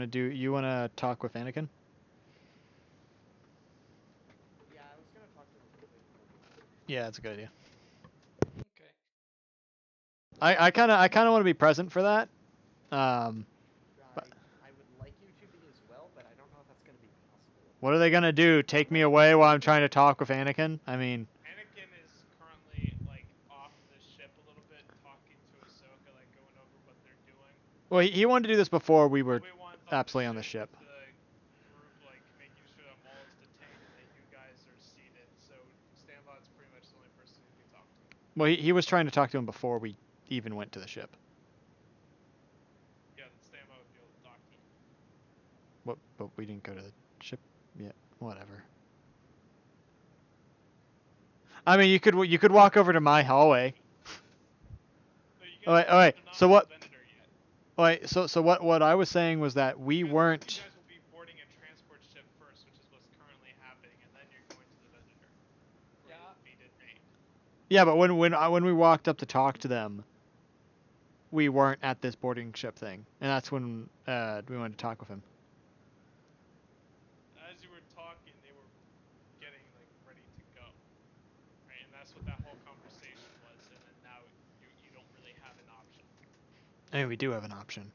want to do? You want to talk with Anakin? Yeah, I was gonna talk to him quickly before we left. Yeah, that's a good idea. Okay. I kind of want to be present for that. I would like you to be as well, but I don't know if that's gonna be possible. What are they gonna do? Take me away while I'm trying to talk with Anakin? I mean, Anakin is currently like off the ship a little bit, talking to Ahsoka, like going over what they're doing. well, he wanted to do this before we were Obi-Wan's absolutely on the ship. With the group, like making sure that Maul is detained and that you guys are seated. So Stanlot's pretty much the only person who can talk to him. Well, he was trying to talk to him before we even went to the ship. Yeah, then Stanlot would be able to talk to him. What? But we didn't go to the ship yet. Whatever. I mean, you could walk over to my hallway. All right. So what? All right. So what I was saying was that we weren't. You guys will be boarding a transport ship first, which is what's currently happening, and then you're going to the Vendor. Yeah, but when we walked up to talk to them, we weren't at this boarding ship thing, and that's when we wanted to talk with him. As you were talking, they were getting like ready to go, right? And that's what that whole conversation was. And then now you don't really have an option. I mean, we do have an option.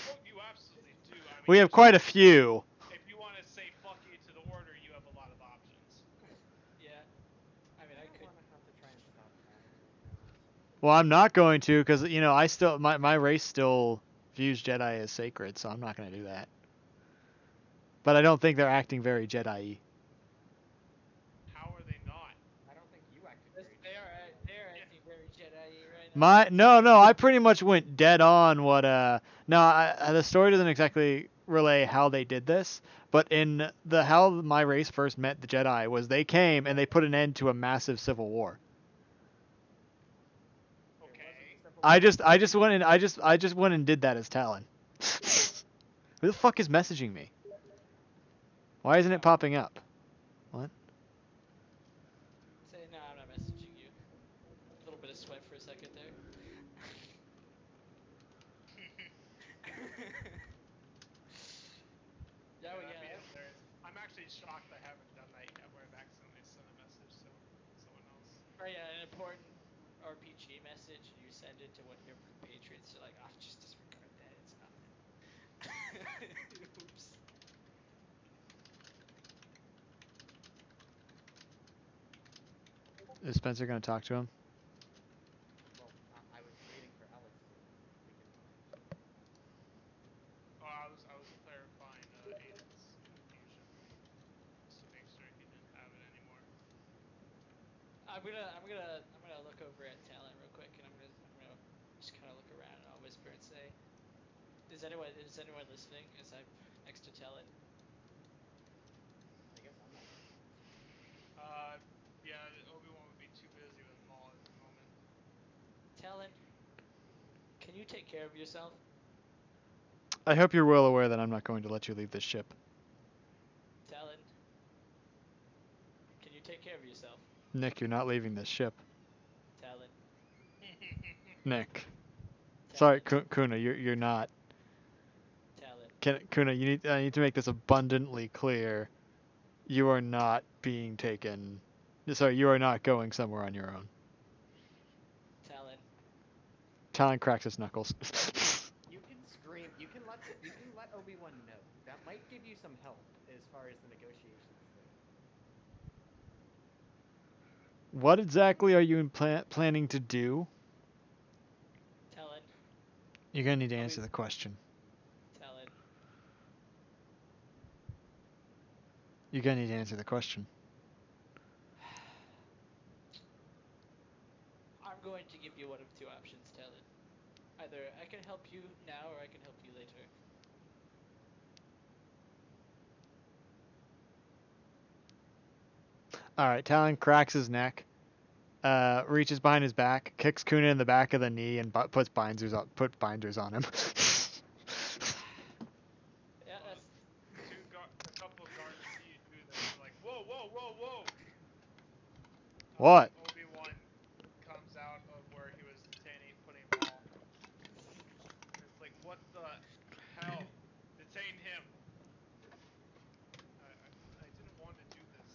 Oh, you absolutely do. I mean, we have quite a few. If you want to say fuck you to the order, you have a lot of options. Yeah. I mean, I could. Want to have to try and stop Talon right now. Well, I'm not going to, because I still my race still views Jedi as sacred, so I'm not going to do that. But I don't think they're acting very Jedi-y. How are they not? I don't think you acted very They are acting very Jedi-y right No, now. I pretty much went dead on what the story doesn't exactly relay how they did this, but in how my race first met the Jedi was they came and they put an end to a massive civil war. I just went and did that as Talon. Who the fuck is messaging me? Why isn't it popping up? What? Say no, I'm not messaging you. A little bit of sweat for a second there. I'm actually shocked I haven't done that yet, where I've accidentally sent a message to someone else. Or yeah, an important RPG message, and you send it to one of your compatriots. You're like, oh, just disregard that. It's nothing. Oops. Is Spencer gonna talk to him? Well, I was waiting for Alex to make a comment. Oh, I was clarifying Aiden's confusion, just to make sure he didn't have it anymore. I'm gonna look over at Talon real quick, and I'm gonna just kind of look around, and I'll whisper and say, "Is anyone listening?" As I'm next to Talon. I guess I'm not. Yeah, Obi-Wan would be too busy with Maul at the moment. Talon, can you take care of yourself? I hope you're well aware that I'm not going to let you leave this ship. Talon, can you take care of yourself? Nick, you're not leaving this ship. Talon. Nick. Talon. Sorry, Kuna, you're not. Talon. Kuna, I need to make this abundantly clear. You are not being taken. Sorry, you are not going somewhere on your own. Talon. Talon cracks his knuckles. You can scream. You can let Obi-Wan know. That might give you some help as far as the negotiations go. What exactly are you planning to do? Talon. You're gonna need to answer the question. Talon. You're gonna need to answer the question. I'm going to give you one of two options, Talon. Either I can help you now, or I can help you later. Alright, Talon cracks his neck, reaches behind his back, kicks Kuna in the back of the knee, and puts binders on him. Yeah, that's... A couple of guards see you do this. They're like, whoa, whoa, whoa, whoa! What? Obi-Wan comes out of where he was putting Maul. It's like, what the hell? Detain him. I didn't want to do this.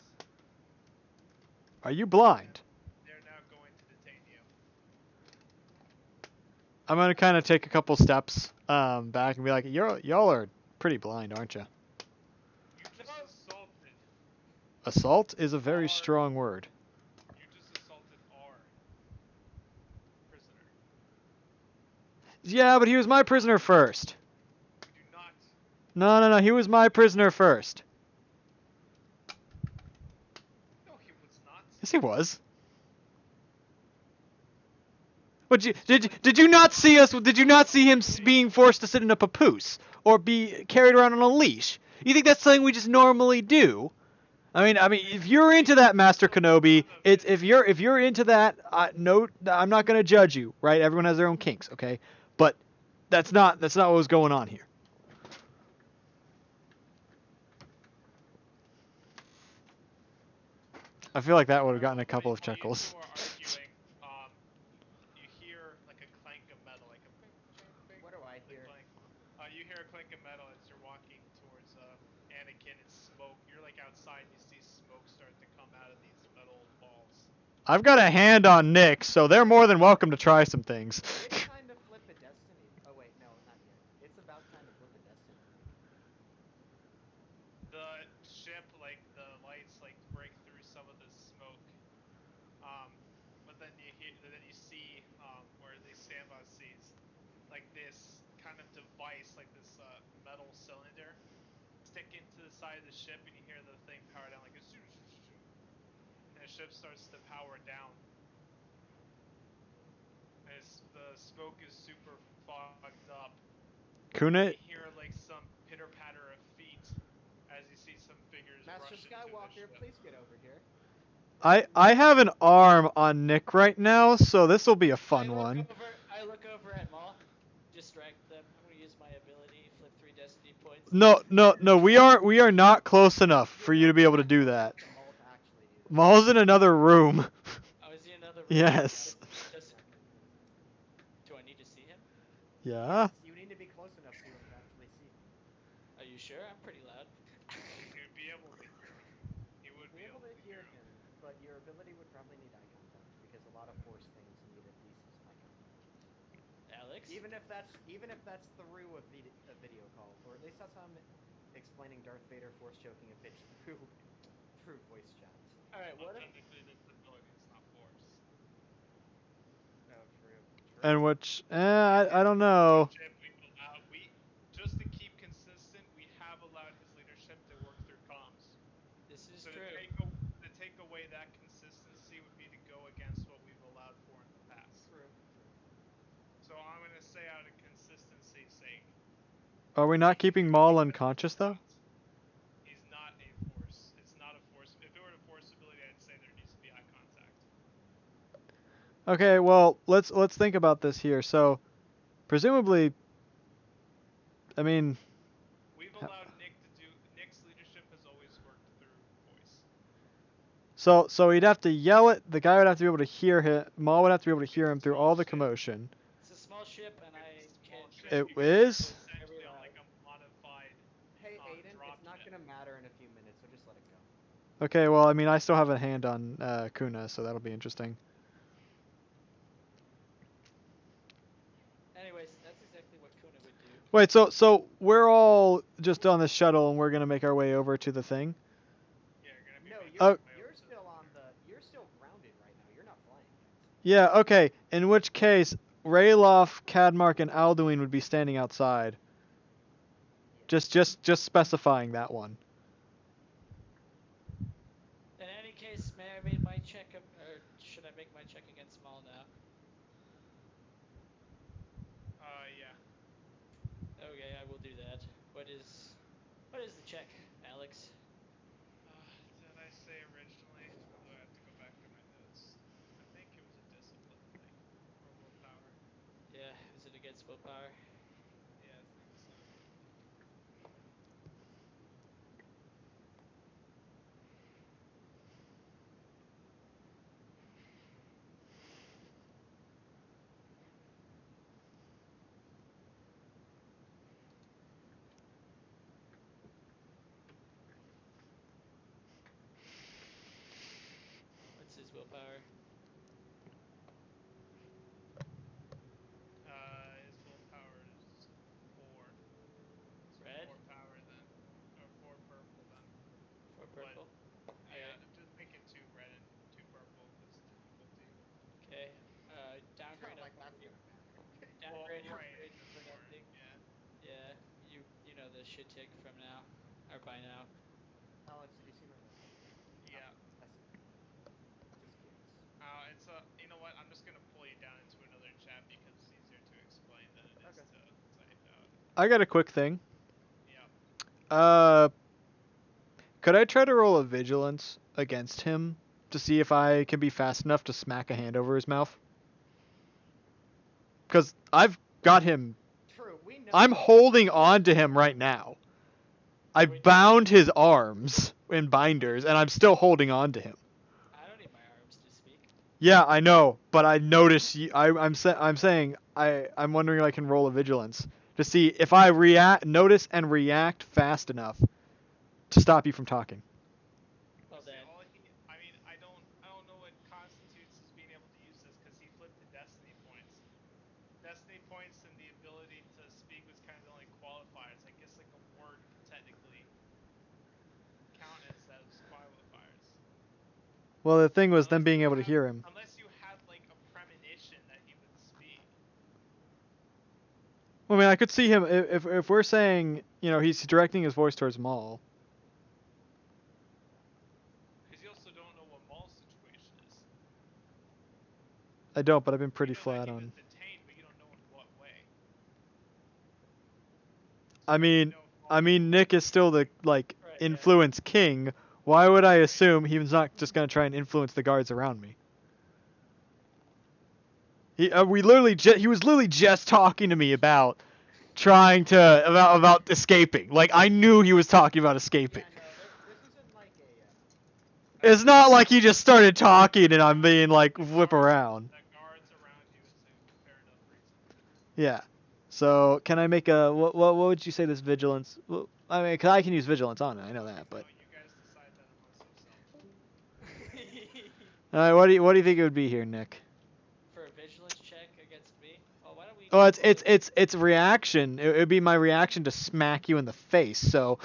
Are you blind? They're now going to detain you. I'm gonna kind of take a couple steps back and be like, y'all are pretty blind, aren't you? You just assaulted. Assault is a very Are- strong word. You just assaulted our prisoner. Yeah, but he was my prisoner first. You do not. No, he was my prisoner first. No, he was not. Yes, he was. Did you not see us? Did you not see him being forced to sit in a papoose or be carried around on a leash? You think that's something we just normally do? I mean, if you're into that, Master Kenobi, it's if you're into that, no, I'm not gonna judge you, right? Everyone has their own kinks, okay? But that's not what was going on here. I feel like that would have gotten a couple of chuckles. While you two are arguing, you hear like a clank of metal, like a bing, bing, bing. What do I like hear? Clank. You hear a clank of metal as you're walking towards Anakin and smoke. You're like outside, and you see smoke start to come out of these metal balls. I've got a hand on Nick, so they're more than welcome to try some things. It's time to flip a destiny. Oh wait, no, not yet. It's about time to flip a destiny. The ship, like the lights, like break through some of the smoke. But then you see where the standby sees, like this kind of device, like this metal cylinder, stick into the side of the ship, and you hear the thing power down, like a shoo shoo shoo shoo, and the ship starts to power down. As the smoke is super fogged up, Kuna, you hear like some pitter patter of feet as you see some figures Master rush into the Skywalker, ship. please get over here. I have an arm on Nick right now, so this will be a fun one. I look over at Maul, distract them. I'm gonna use my ability, flip 3 destiny points. No, we are not close enough for you to be able to do that. To Maul to actually do that. Maul's in another room. Oh, is he in another room? Yes. Do I need to see him? Yeah. Yes, you need to be close enough to him to actually see him. Are you sure? I'm pretty loud. He would be able to hear him. He would Be able to hear him, but your ability would probably need eye contact because a lot of force things need at least eye contact. Alex? Even if that's through a video call, or at least that's how I'm explaining Darth Vader force choking a bitch through voice chat. All right, what if technically this ability is not force. Oh, true. And which I don't know. We just to keep consistent, we have allowed his leadership to work through comms. this is So true? to take away that consistency would be to go against what we've allowed for in the past. True. So I'm gonna say out of consistency's sake. Are we not keeping Maul unconscious though? He's not a force. It's not a force. If it were a force ability, I'd say there needs to be eye contact. Okay, well, let's think about this here. So, presumably, I mean, We've allowed Nick to do. Nick's leadership has always worked through voice. so he'd have to yell it. The guy would have to be able to hear him. Maul would have to be able to hear him through all the commotion. It's a small ship, and I can't. It You guys is? are essentially on like a modified. Hey, Aiden, drop it's not jet. gonna matter in a few minutes, so just let it go. Okay, well, I mean, I still have a hand on Kuna, so that'll be interesting. Anyways, that's exactly what Kuna would do. Wait, so we're all just on the shuttle and we're gonna make our way over to the thing? Yeah, you're gonna be. No, making you're, your way you're over to still on the. You're still grounded right now. You're not flying yet. Yeah, okay. In which case, Rayloff, Cadmark, and Alduin would be standing outside. Just specifying that one. In any case, may I make my check, or should I make my check against Maul now? Yeah. Okay, I will do that. What is the check, Alex? Did I say originally? Or do I have to go back to my notes? I think it was a discipline thing. Or willpower. Yeah, is it against willpower? Yeah, I think so. his willpower? His willpower is 4. So Red? 4 power then, or 4 purple then. For purple? Yeah, Okay. just make it 2 red and 2 purple because difficulty. Okay. Downgrade Like upgrade. that's gonna matter. Downgrade Well, right, upgrade for more, nothing. yeah. Yeah, you know the shit tick from now, or by now. Alex, did you see my message? Yeah. I see. Just curious. It's you know what? I'm just gonna pull you down into another chat because it's easier to explain than it is Okay. to type out. I got a quick thing. Yeah. Could I try to roll a vigilance against him to see if I can be fast enough to smack a hand over his mouth? Because I've got him. True. We know. I'm holding on to him right now. I bound his arms in binders, and I'm still holding on to him. I don't need my arms to speak. Yeah, I know, but I notice you. I'm saying I'm wondering if I can roll a vigilance to see if I notice and react fast enough to stop you from talking. Well See, then, I mean, I don't know what constitutes as being able to use this because he flipped the destiny points. Destiny points and the ability to speak was kind of the only qualifiers. I guess like a word could technically count as those qualifiers. Well, the thing was them being able to hear him. Unless you had like a premonition that he would speak. Well, I mean, I could see him if we're saying, he's directing his voice towards Maul. Because you also don't know what Maul's situation is. I don't, but I've been pretty You know flat that he on. was detained, but you don't know in what way. I mean, Nick is still the right, influence king. Why would I assume he was not just gonna try and influence the guards around me? He was literally just talking to me about trying to about escaping. Like I knew he was talking about escaping. Yeah, no, this isn't like a. It's not like he just started talking and I'm being like whip around. The guards around you is a fair enough reason. Yeah. So can I make a what would you say this vigilance? Well, I mean, 'cause I can use vigilance on it. I know that, but. No, you guys decide that amongst yourselves. All right, what do you think it would be here, Nick? For a vigilance check against me. Well, why don't we? Oh, it's reaction. It would be my reaction to smack you in the face. So,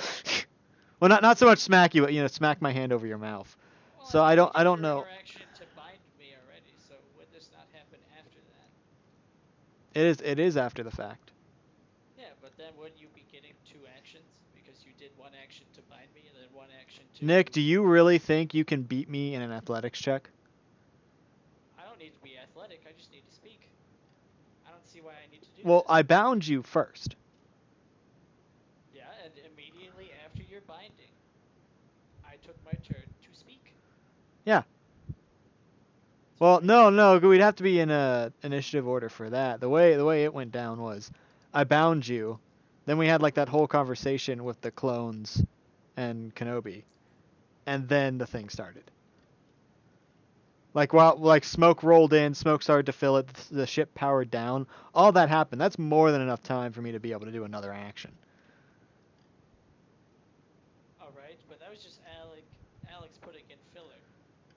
well, not so much smack you, but smack my hand over your mouth. Well, So I I mean, don't you did your know. interaction to bind me already. So would this not happen after that? It is after the fact. Yeah, but then wouldn't you be getting 2 actions because you did 1 action to bind me and then 1 action to? Nick, do you really think you can beat me in an athletics check? I don't need to be athletic. I just need to speak. I don't see why I need to do Well, that. I bound you first. Yeah, and immediately after your binding, I took my turn to speak. Yeah. Well, no, we'd have to be in a initiative order for that. The way it went down was, I bound you, then we had like that whole conversation with the clones, and Kenobi, and then the thing started. Like smoke rolled in, smoke started to fill it, the ship powered down, all that happened. That's more than enough time for me to be able to do another action. Alright, but that was just Alex putting in filler.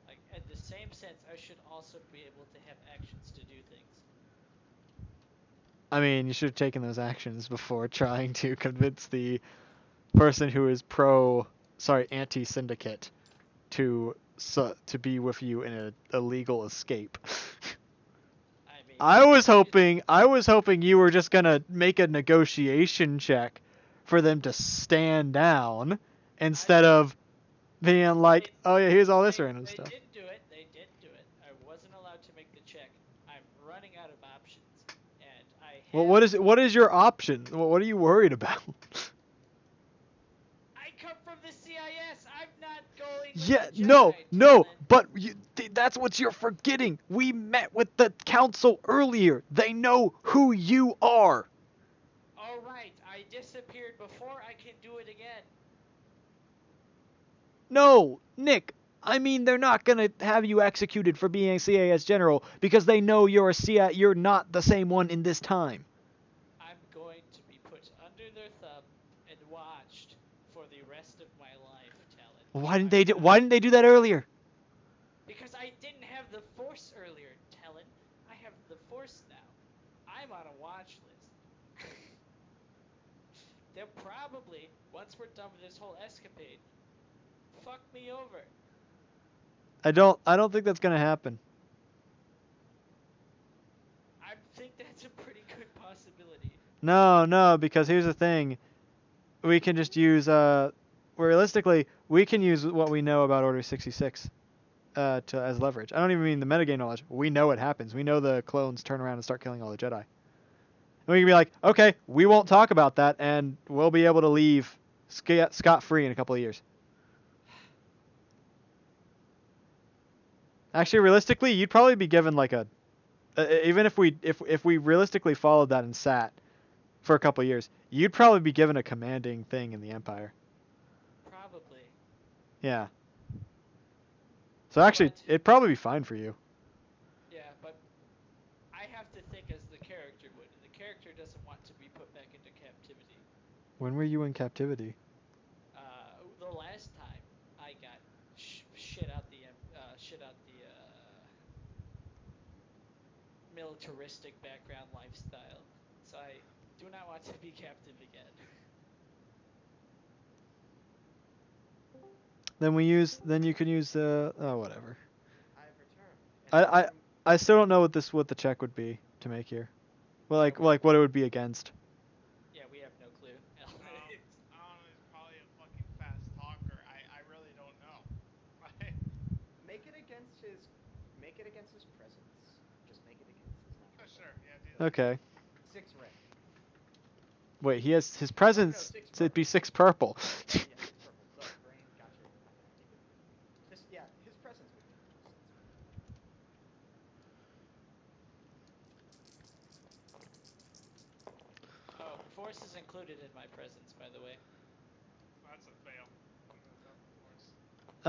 Like, in the same sense, I should also be able to have actions to do things. I mean, you should have taken those actions before trying to convince the person who is anti-syndicate to be with you in a illegal escape. I mean, I was hoping you were just gonna make a negotiation check for them to stand down instead of being like, oh yeah, here's all this random stuff. They did do it. I wasn't allowed to make the check. I'm running out of options, and I have. Well, what is your option? What are you worried about? I come from the CIS. I'm not going. With Yeah, the no, Jedi, but that's what you're forgetting. We met with the council earlier. They know who you are. All right, I disappeared before. I can do it again. No, Nick. I mean, they're not gonna have you executed for being a CIS general because they know you're a CIS. You're not the same one in this time. I'm going to be put under their thumb and watched for the rest of my life, Talon. Why didn't they do that earlier? Because I didn't they'll probably, once we're done with this whole escapade, fuck me over. I don't think that's gonna happen. I think that's a pretty good possibility. No, because here's the thing. We can just use realistically, we can use what we know about Order 66 as leverage. I don't even mean the metagame knowledge. We know it happens. We know the clones turn around and start killing all the Jedi. And we can be like, okay, we won't talk about that, and we'll be able to leave scot-free in a couple of years. Actually, realistically, you'd probably be given like a, even if we realistically followed that and sat for a couple of years, you'd probably be given a commanding thing in the Empire. Probably. Yeah. So actually, But- it'd probably be fine for you. Yeah, but I have to think as the character would. And the character doesn't want to be put back into captivity. When were you in captivity? The last time I got shit out the militaristic background lifestyle, so I do not want to be captive again. Then you can use the whatever. I've returned. And I still don't know what the check would be to make here. Well, like what it would be against. Yeah, we have no clue. I don't know, he's probably a fucking fast talker. I really don't know. make it against his presence. Just make it against his natural. Oh, sure, yeah, do that. Okay. 6 red. Wait, he has his presence. No, 6 So it'd be 6 purple. Yeah, 6 purple. Sorry, brain, gotcha. Just his presence would make more sense. Oh, force is included in my presence, by the way. That's a fail. I'm gonna go for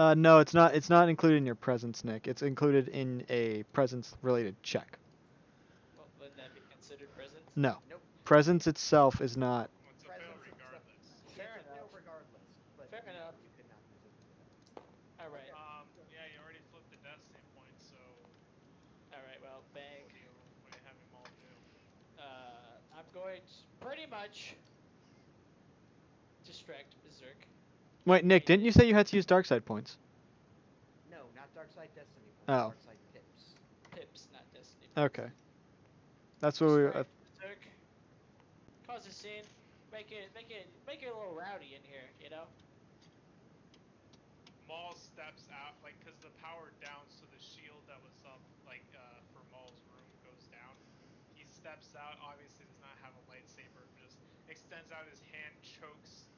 force. No, it's not. It's not included in your presence, Nick. It's included in a presence-related check. Well, wouldn't that be considered presence? No, Nope. presence itself is not. Well, it's a fail Presence itself. regardless. Fair Yeah, enough. no, regardless. But Fair enough. You could not use it for that. All right. Yeah, you already flipped the destiny point, so All right. Well, bang. what do you have him all do? I'm going to pretty much distract Berserk. Wait, Nick, didn't you say you had to use dark side points? No, not Dark Side Destiny points. Oh. Dark Side Pips. Pips, not Destiny. Okay. That's what we. Distract Berserk. Cause a scene. Make it a little rowdy in here, you know. Maul steps out, like, cause the power down, so the shield that was up, like, for Maul's room goes down. He steps out, obviously does not have a lightsaber, just extends out his hand, chokes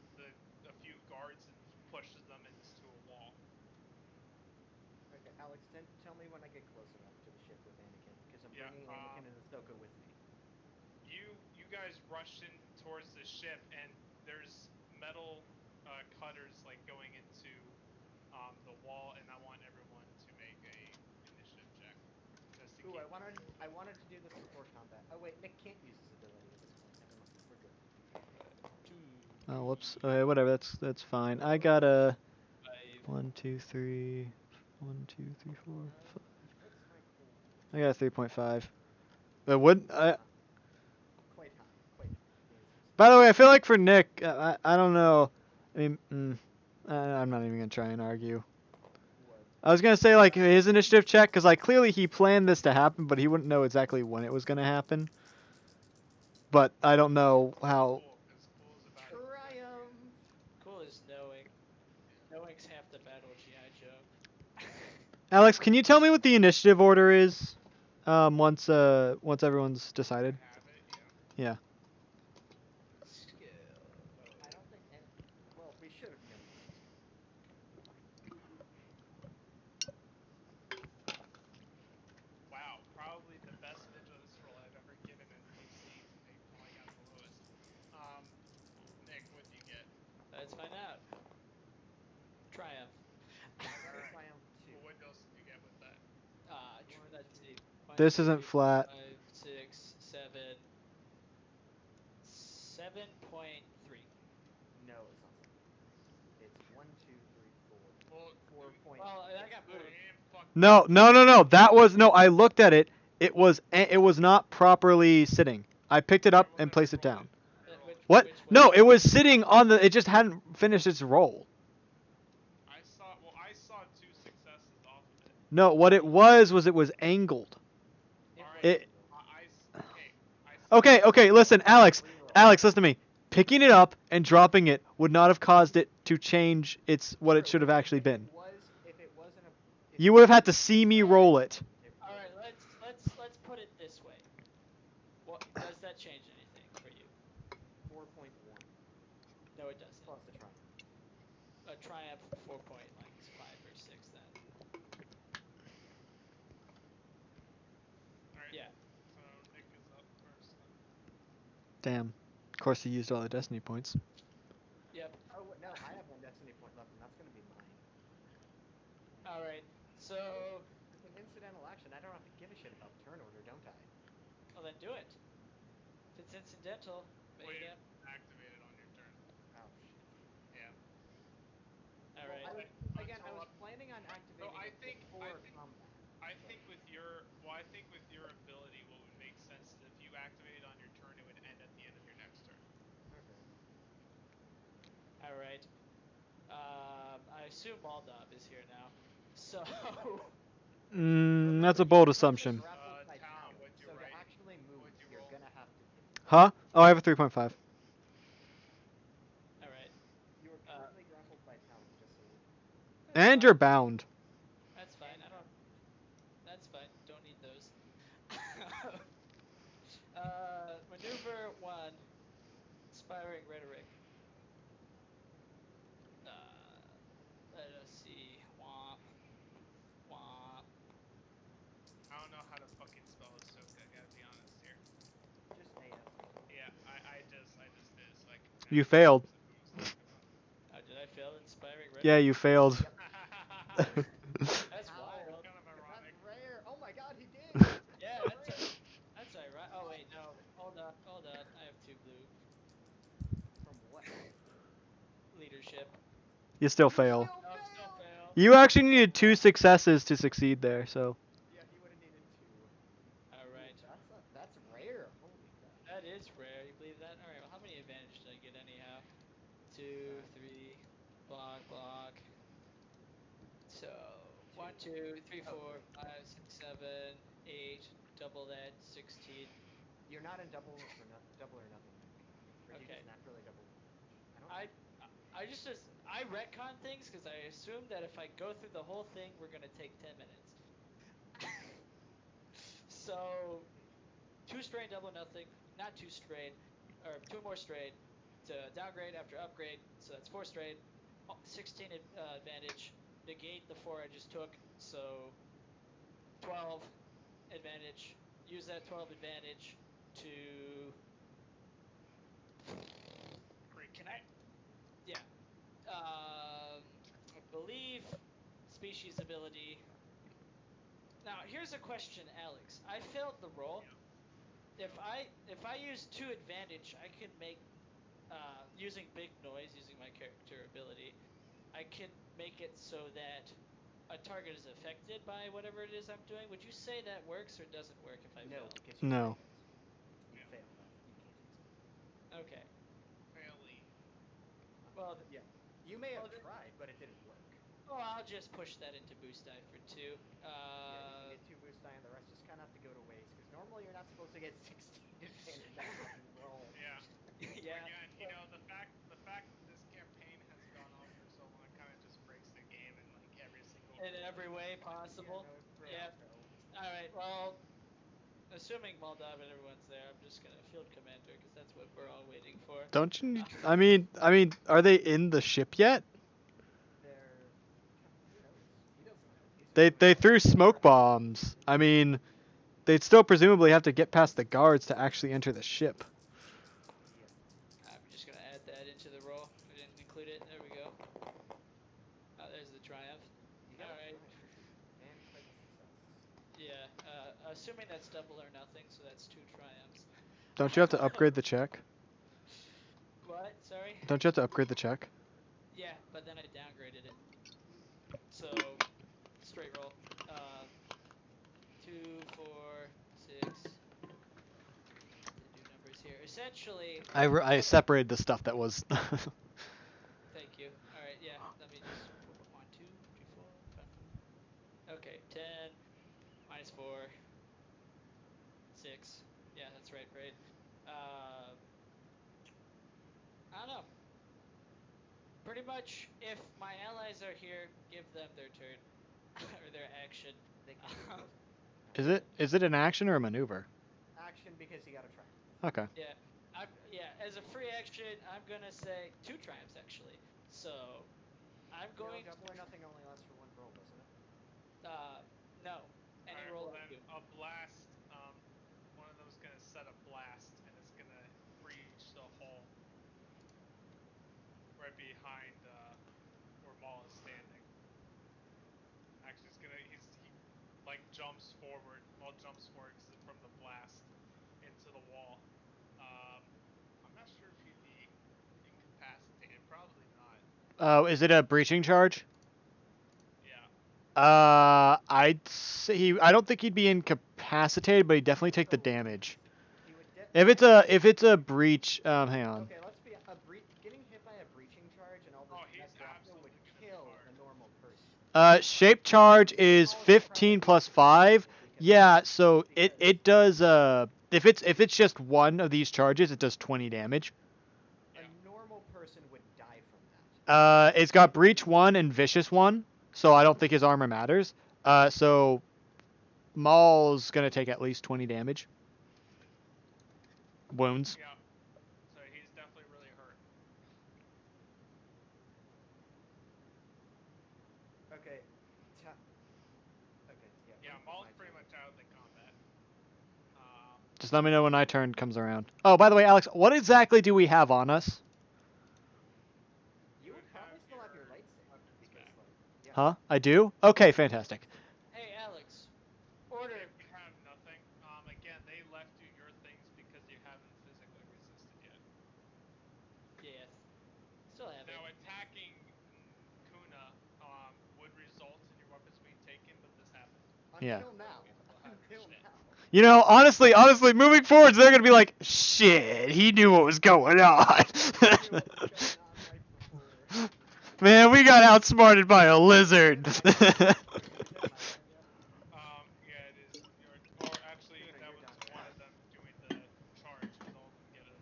a few guards, and pushes them into a wall. Okay, Alex, tell me when I get close enough to the ship with Anakin, because I'm Yeah, bringing Anakin and Ahsoka with me. You guys rush in towards the ship, and there's metal cutters, like, going into the wall, and I want everyone to make a initiative check. Just to Ooh, keep I wanted to do this before combat. Oh wait, Nick can't use his ability at this point. Never mind, we're good. Oh, whoops. Okay, whatever. That's fine. I got a 5. 1, 2, 3, 1, 2, 3, 4, 5. What's my cool? I got a 3.5. But would I? Quite high. Quite high. By the way, I feel like for Nick, I don't know. I mean, I'm not even gonna try and argue. What? I was gonna say like his initiative check, because like clearly he planned this to happen, but he wouldn't know exactly when it was gonna happen. But I don't know how. cool, 'cause cool is about Triumph! Cool is knowing. Knowing's half the battle, G.I. Joe. Alex, can you tell me what the initiative order is? Once everyone's decided. have it, yeah. Yeah. Skill. I don't think well, we should have known this. Wow, probably the best vigilance roll I've ever given in PC. I got the lowest. Nick, what'd you get? Let's find out. Triumph. I got a Alright. Triumph 2. What else did you get with that? Let's see. This isn't flat. 5, 6, 7. 7.3. No, it's not. It's 1, 2, 3, 4. Well, 4 point. Well, I got Damn, moved. fuck. No. That was no. I looked at it. It was not properly sitting. I picked it up and placed it down. What? Which way? No, it was sitting on the. It just hadn't finished its roll. I saw 2 successes off of it. No, what it was it was angled. Alright. It. Okay. I saw Okay. Listen, Alex. Reroll. Alex, listen to me. Picking it up and dropping it would not have caused it to change its what it True, should have if actually if been. If it wasn't a. If You it would have had to wasn't see me roll it. All right, let's put it this way. What does that change anything for you? 4.1 No, it doesn't. plus the triumph. A triumph 4 point like 5 or 6 then. Alright. Yeah. So Nick is up first. Damn. Of course, he used all the destiny points. Yep. Oh no, I have 1 destiny point left, and that's gonna be mine. All right. So, It's an incidental action. I don't have to give a shit about the turn order, don't I? well then do it. If it's incidental, Wait, yeah. activated on your turn. Oh shit. Yeah. All Well, right. again, I was planning on activating I it think- before I think- combat. I think with your ability, what would make sense is if you activated on your turn, it would end at the end of your next turn. Okay. All right. I assume Moldov is here now. So, That's a bold assumption. Grappled by Town, talent, what'd you so to write? actually move, What'd you you're roll? gonna have to. Huh? Oh, I have a 3.5. all right. You are currently grappled by talent, just so you. And you're bound. That's fine. I don't. That's fine. Don't need those. Maneuver 1. Inspiring rhetoric. Let us see. Womp. Womp. I don't know how to fucking spell it, so I gotta be honest here. Just AS. Yeah, I just did it, so like. You failed. Did I fail inspiring rhetoric? Yeah, you failed. That's How? wild. Kind of ironic. That's rare. Oh my god, he did. Yeah, that's alright. Oh wait, no. Hold on. I have 2 blue. From what? Leadership. You still fail. Still No, still failed. fail. You actually needed 2 successes to succeed there, so. Yeah, he would have needed 2. Alright. That's rare. Holy crap. That is rare. You believe that? Alright, well, how many advantage did I get anyhow? 2, 3, block. So, 1, 2, 3, 4, 5, 6, 7, 8, double that, 16. You're not in double or nothing. Or do you Okay. just naturally double? I don't. I retcon things because I assume that if I go through the whole thing, we're gonna take 10 minutes. So, 2 strain, double nothing, not 2 strain, or 2 more strain to downgrade after upgrade. So that's 4 strain, 16 advantage, negate the 4 I just took. So 12 advantage. Use that 12 advantage to. Can I? Yeah. I believe species ability. Now here's a question, Alex. I failed the roll. If I use 2 advantage, I can make using big noise, using my character ability, I can make it so that a target is affected by whatever it is I'm doing. Would you say that works or doesn't work if I No, fail? because you No. failed. You failed. You can't use it. Okay. Fairly. Well, Yeah. You may have Well, tried, but it didn't work. well, I'll just push that into boost die for 2. Yeah, you get 2 boost die, and the rest just kind of have to go to waste. Because normally you're not supposed to get 16 advantage on one roll. Yeah. Yeah. Again, you know, the fact that this campaign has gone on for so long kind of just breaks the game in like every single. In every way possible. Yeah. All right. Well, assuming Moldov and everyone's there, I'm just gonna field commander because that's what we're all waiting for. Don't you need, I mean, are they in the ship yet? They're. Who knows? He doesn't know. He's They just threw going smoke bombs. I mean, they'd still presumably have to get past the guards to actually enter the ship. Yeah. I'm just gonna add that into the roll. I didn't include it. There we go. There's the triumph. You got Alright. it. And critical success. Yeah. Assuming that's double or nothing, so that's 2 triumphs. Don't you have to upgrade the check? What? Sorry? Don't you have to upgrade the check? Yeah, but then I downgraded it. So, straight roll. 2, 4, 6. To do numbers here. Essentially, I separated the stuff that was. thank you. All right, yeah. Let me just 1, 2, 3, 4, 5. Okay, 10 minus 4, 6. Yeah, that's right. Right. I don't know. Pretty much, if my allies are here, give them their turn or their action. They can do Um, both. Is it an action or a maneuver? Action because you got to try. Okay. yeah, as a free action, I'm gonna say 2 triumphs actually. So I'm going Double or nothing only lasts for 1 roll, doesn't it? no. Any Alright, roll well up then to. a blast, one of them's gonna set a blast, and it's gonna breach the hole right behind where Maul is standing. Actually, he like jumps forward. Maul jumps forward from the blast into the wall. I'm not sure if he'd be incapacitated. Probably not. Oh, is it a breaching charge? Yeah. I'd say I don't think he'd be incapacitated, but he'd definitely take the damage. He would If it's a breach, hang on. Okay, let's be getting hit by a breaching charge and all this He's that grapple would absolutely gonna be kill hard. a normal person. Shape charge is 15 plus 5. Yeah, so it does if it's just one of these charges, it does 20 damage. A normal person would die from that. It's got breach 1 and vicious 1, so I don't think his armor matters. So Maul's gonna take at least 20 damage. Wounds. Yeah. So he's definitely really hurt. Okay. Okay. Yeah, Maul's pretty much out of the combat. Just let me know when my turn comes around. Oh, by the way, Alex, what exactly do we have on us? You would probably still have your lightsaber because, like, yeah. Huh? I do? Okay, fantastic. Hey Alex, order. You have nothing. Again, they left you your things because you haven't physically resisted yet. Yeah, still have Now, it. attacking Kuna would result in your weapons being taken, but this happened. Yeah. Until now. Until now. You know, honestly, moving forwards, they're gonna be like, shit, he knew what was going on. Man, we got outsmarted by a lizard. Yeah, it is. Or actually, that was one of them doing the charge, because all of them get a...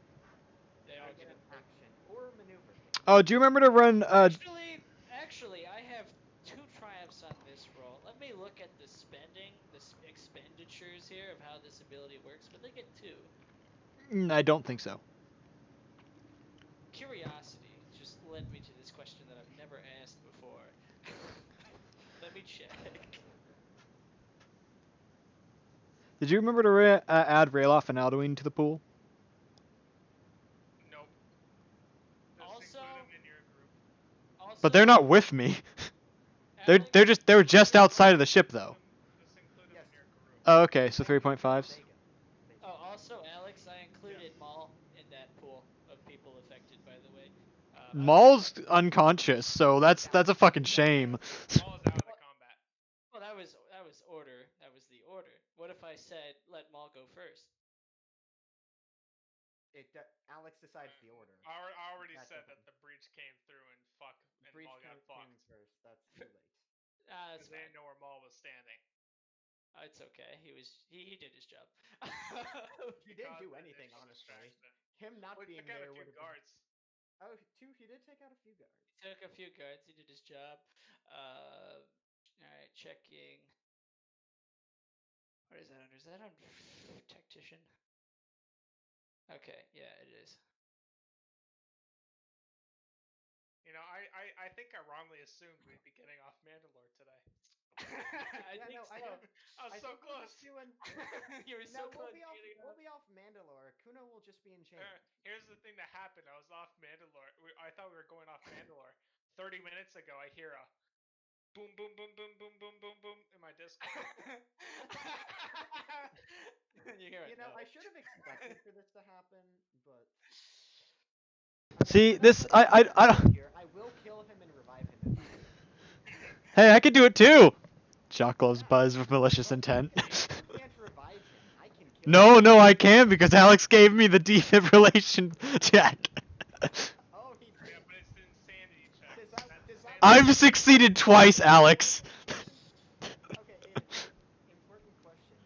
They all Get get an action or maneuver. Oh, do you remember to run? Actually, I have 2 triumphs on this roll. Let me look at the expenditures here of how this ability works. But they get 2. I don't think so. Curiosity just led me to this question that I've never asked before. Let me check. Did you remember to add Rayloff and Alduin to the pool? Nope. Just Also, include them in your group. But they're not with me. Alex, They're just outside of the ship though. Just include them in your group. Oh, okay, so 3.5s. Oh, also, Alex, I included Maul in that pool of people affected. By the way, Maul's unconscious, so that's a fucking shame. Maul is out of the combat. Well, that was order. That was the order. What if I said let Maul go first? Alex decides the order. I already said that the breach came through and Maul got fucked. First. That's too late. That's Because they didn't know where Maul was standing. It's okay. He did his job. He didn't do anything, honestly. Him not being there would have guards. Oh, 2. He did take out a few guards. He took a few guards. He did his job. All right, checking. What is that under? Is that on tactician? Okay, yeah, it is. You know, I think I wrongly assumed we'd be getting off Mandalore today. I think so. I was so close. You were so close. We'll be off Mandalore. Kuna will just be in chains. Here's the thing that happened. I was off Mandalore. I thought we were going off Mandalore. 30 minutes ago, I hear a boom, boom, boom, boom, boom, boom, boom, boom in my Discord. You know, I should have expected for this to happen, but See, this I don't. I will kill him and revive him. Hey, I could do it too. Shock gloves buzz with malicious intent. You can't revive him. I can kill him. No, I can because Alex gave me the defibrillation check. Oh, he did. Yeah, but it's an insanity check. Does that- That's does that insanity. I've succeeded twice, Alex. Okay, important question.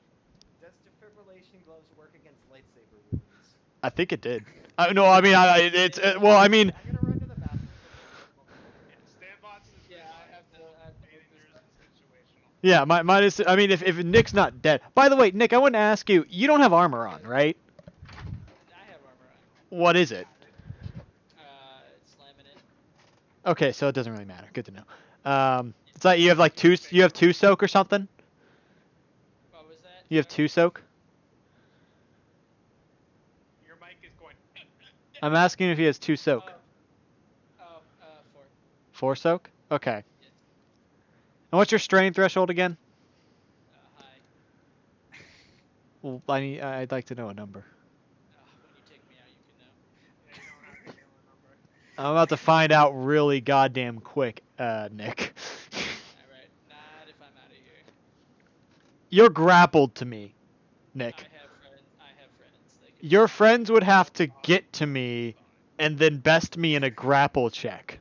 Does defibrillation gloves work against lightsaber wounds? I think it did. No, I mean, it's well, I mean, I'm gonna run to the bathroom before we get more confused. Yeah, Standbots is Yeah, I have to look this dangerous up. and situational. yeah, mine is. I mean, if Nick's not dead. By the way, Nick, I want to ask you. You don't have armor on, right? I have armor on. What is it? It's laminate. Okay, so it doesn't really matter. Good to know. It's like you have like two. You have two soak or something. What was that? You have Sorry? two soak. Your mic is going. I'm asking if he has two soak. Four. Four soak. Okay. Yes. And what's your strain threshold again? High. Well, I'd like to know a number. When you take me out, you can know. Yeah, you don't have to know a number. I'm about to find out really goddamn quick, Nick. Alright, not if I'm out of here. You're grappled to me, Nick. I have friends. They can Your do friends would have to get to me and then best me in a grapple check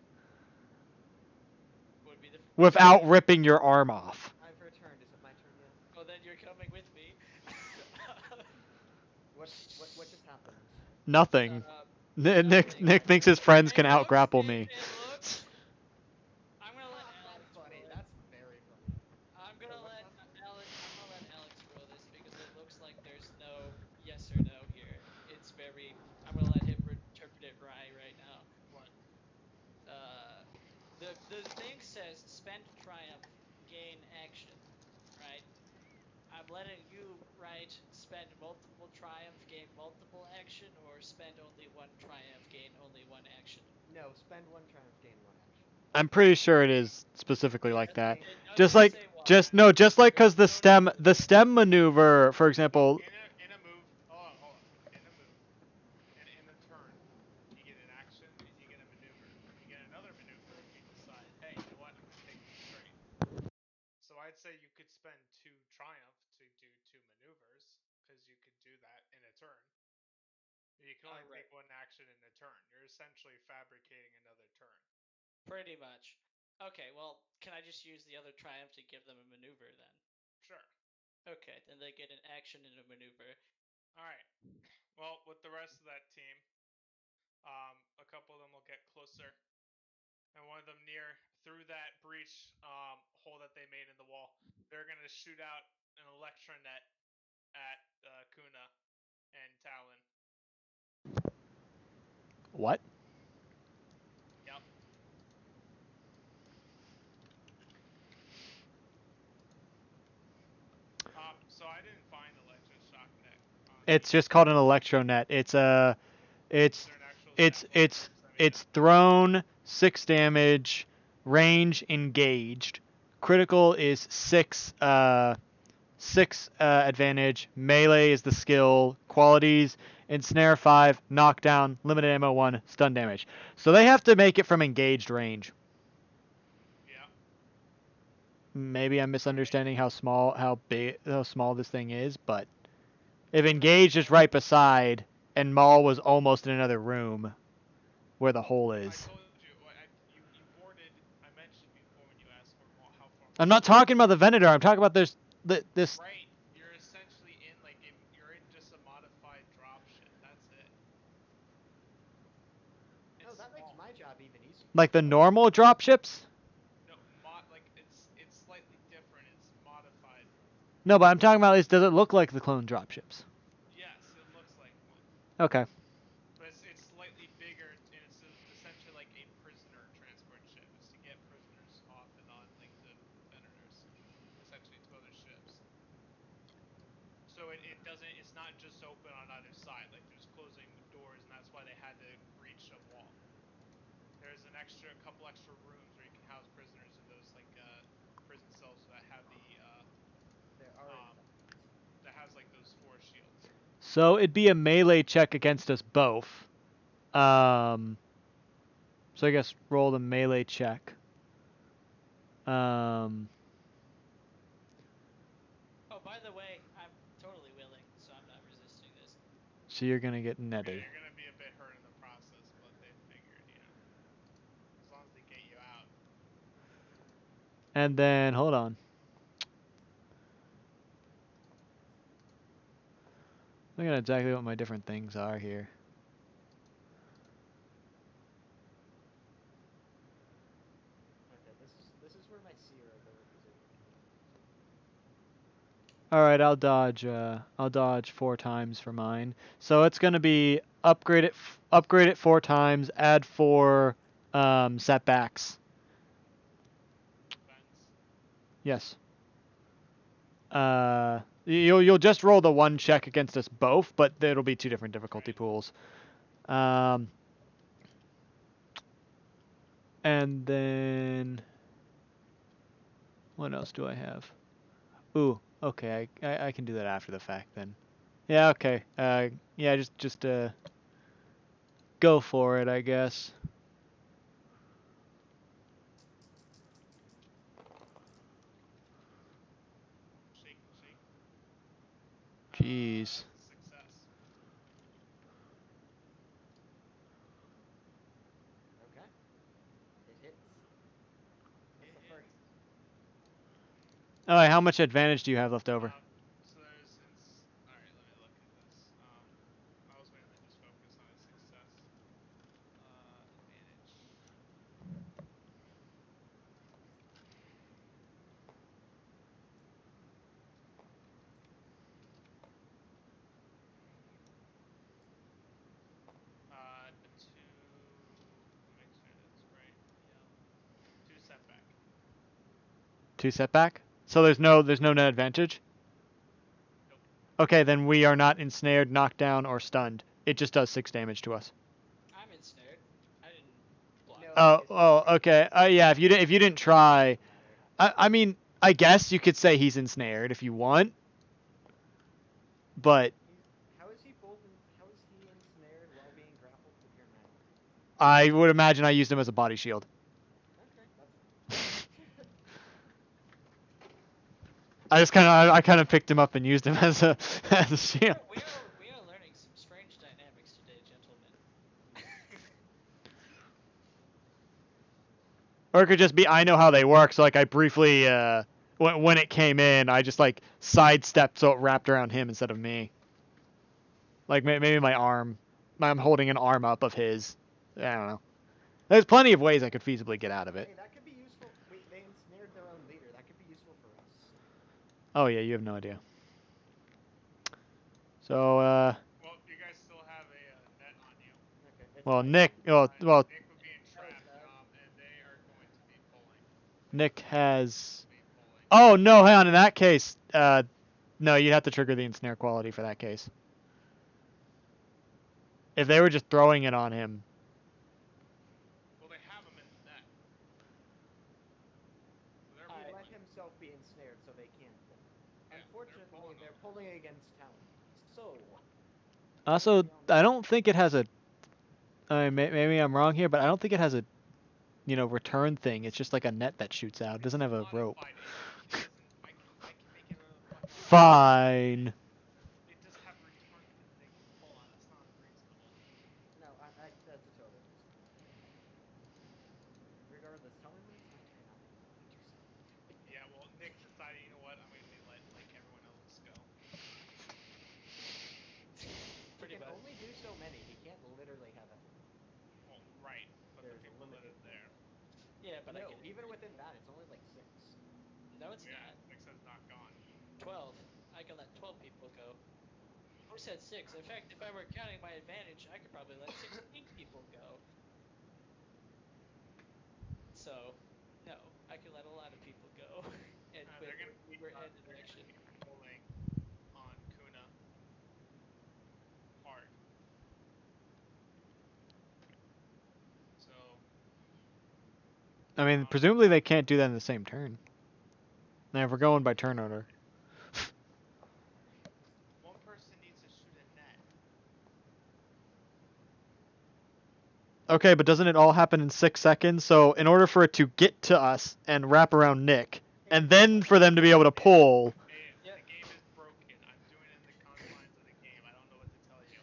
would be the without ripping your arm off. I've returned. Is it my turn yet? Well, then you're coming with me. What just happened? Nothing. Nick Nothing. thinks his friends can It out grapple looks- me. It looks. I'm gonna let That's Alex funny. roll it. That's very funny. I'm gonna So let what's Alex. I'm gonna let Alex roll this because it looks like there's no yes or no here. It's very. I'm gonna let him interpret it right now. What? The thing says spend triumph, gain action, right? I'm letting you write spend multiple triumph, gain multiple action, or spend only one triumph, gain only one action. No, spend one triumph, gain one action. I'm pretty sure it is specifically like that. It Just doesn't like, say why. just like because the stem maneuver, for example. In a move. Hold on. In a move, and in a turn, you get an action and you get a maneuver. You get another maneuver if you decide, hey, you know what? I'm gonna take this straight. So I'd say you could spend 2 triumph to do 2 maneuvers, because you could do that in a turn. You can only Right. take one action in a turn. You're essentially fabricating another turn. Pretty much. Okay, well, can I just use the other triumph to give them a maneuver then? Sure. Okay, then they get an action and a maneuver. All right. Well, with the rest of that team, a couple of them will get closer, and one of them near through that breach hole that they made in the wall. They're gonna shoot out an electronet at Kuna and Talon. What? Yep. So I didn't find electroshock net. It's just called an electronet. It's Is there an actual stat for it? it's thrown 6 damage, range engaged, critical is 6 advantage, melee is the skill, qualities ensnare 5, knockdown, limited ammo 1, stun damage. So they have to make it from engaged range. Yeah. Maybe I'm misunderstanding how small this thing is, but if engaged is right beside and Maul was almost in another room where the hole I is. told you. You boarded. I mentioned before when you asked for how far. I'm not talking about the Venator. I'm talking about this. Right. You're essentially in you're in just a modified dropship. That's it. Oh, It's that makes small. my job even easier. Like the normal dropships. No, it's slightly different. It's modified. No, but I'm talking about does it look like the clone dropships? Yes, it looks like one, Okay. but it's slightly bigger, and it's essentially like a prisoner transport ship. It's to get prisoners off and on like the Venators, essentially to other ships. So it doesn't. It's not just open on either side. Like there's closing doors, and that's why they had to breach a wall. There's a couple extra rooms where you can house prisoners in those prison cells that have There are um infections. that has like those force shields. So it'd be a melee check against us both. So I guess roll the melee check. Oh, by the way, I'm totally willing, so I'm not resisting. so you're gonna get Yeah, netted. you're gonna be a bit hurt in the process, but they figured, as long as they get you out. And then hold on. Look at exactly what my different things are here. Okay, this is where my seer abilities are going to be. All right, I'll dodge. I'll dodge 4 times for mine. So it's gonna be upgrade it 4 times. Add 4 setbacks. Defense. Yes. You'll just roll the 1 check against us both, but it'll be 2 different difficulty pools. And then what else do I have? Ooh, okay, I can do that after the fact then. Yeah, okay. Yeah, just go for it, I guess. Shake, shake. Jeez. Success. Okay. It hits. That's the first. All right, how much advantage do you have left over? So there's. Alright, let me look at this. I was mainly just focused on a success. Advantage. Make sure that's right. Yeah. 2 setback. 2 setback. So there's no net advantage. Nope. Okay, then we are not ensnared, knocked down, or stunned. It just does 6 damage to us. I'm ensnared. I didn't block. No. Okay. Yeah, if you didn't try, I mean, I guess you could say he's ensnared if you want, but How is he ensnared while being grappled with your magic? I would imagine I used him as a body shield. Okay, that's fine. I kind of picked him up and used him as a shield. We are learning some strange dynamics today, gentlemen. Or it could just be I know how they work, so like I briefly when it came in, I just like sidestepped so it wrapped around him instead of me. Like maybe my arm, I'm holding an arm up of his. I don't know. There's plenty of ways I could feasibly get out of it. Hey, that could be useful. Wait, they ensnared their own leader. That could be useful for us. Oh yeah, you have no idea. So Well, you guys still have a net on you. Okay. well Nick, well Nick would be entrapped, and they are going to be pulling. Nick has. Be pulling. Oh no, hang on. In that case, no, you'd have to trigger the ensnare quality for that case. If they were just throwing it on him. Well, they have him in the net. So they're He pulling. let himself be ensnared, so they can't pull. Yeah, Unfortunately, they're pulling against talent. So. Also, I don't think it has a. Maybe I'm wrong here, but I don't think it has a, return thing. It's just like a net that shoots out. It doesn't have a rope. I can make it a Fine. It does have return that they can pull on. That's not unreasonable. No, that's a total. Regardless, tell me when it's my turn. I'll do something. Yeah, well, Nick decided, you know what? I'm going to let like everyone else go. Pretty He can much. only do so many. He can't literally have everything. Well, right, but There's the a people limit. that are there. Yeah, but I No, can. even within that, it's only like 6. No, it's Yeah, not. Nick says not gone. 12. I can let 12 people go. Who said 6? In fact, if I were counting my advantage, I could probably let 16 people go. So, no, I can let a lot of people go. And They're going to be we're in the action. pulling on Kuna hard. So. I mean, presumably they can't do that in the same turn. Now, if we're going by turn order. One person needs to shoot a net. Okay, but doesn't it all happen in 6 seconds? So in order for it to get to us and wrap around Nick, and then for them to be able to pull. Hey, the game is broken. I'm doing it in the confines of the game. I don't know what to tell you.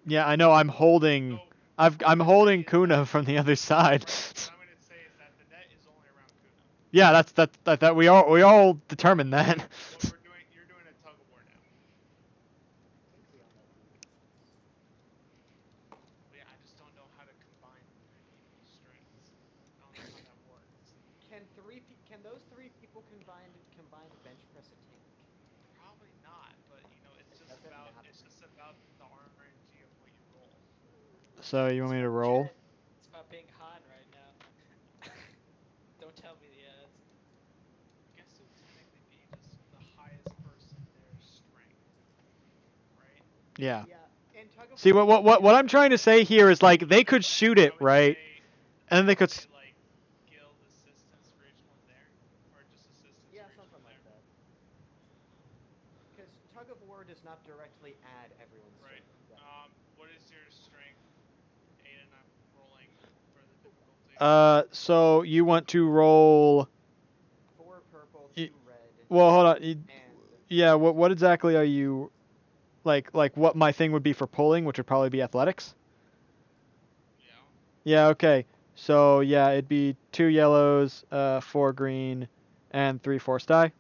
Yeah, I know. I'm holding. So I'm holding Kuna from the other side. what I'm gonna say is that the net is only around Kuna. Yeah, that we all determined that. What you're doing a tug of war now. I think we all know who wins this. But yeah, I just don't know how to combine 3 people's strengths. I don't know how that works. Can those 3 people combined bench press a tank? Probably not, but it's It just doesn't about matter. the RNG of what you roll. So you want me to roll? It's about being Han right now. Don't tell me the odds. I guess it would technically be just the highest person their strength, right? Yeah. Yeah. In tug of See, war, what I'm trying to say here is like they could shoot it, I would right? say, And then they could. like guild assistance for each one there, or just assistance yeah, for each something one like there. that. Because tug of war does not directly add everyone's Right. strength. Yeah. What is your strength, Aiden? I'm rolling for the difficulty. So you want to roll? 4 purple, 2 red, Well, hold on. and Yeah. What exactly are you? Like what my thing would be for pulling, which would probably be athletics. Yeah. Yeah. Okay. So yeah, it'd be 2 yellows, 4 green, and 3 force die.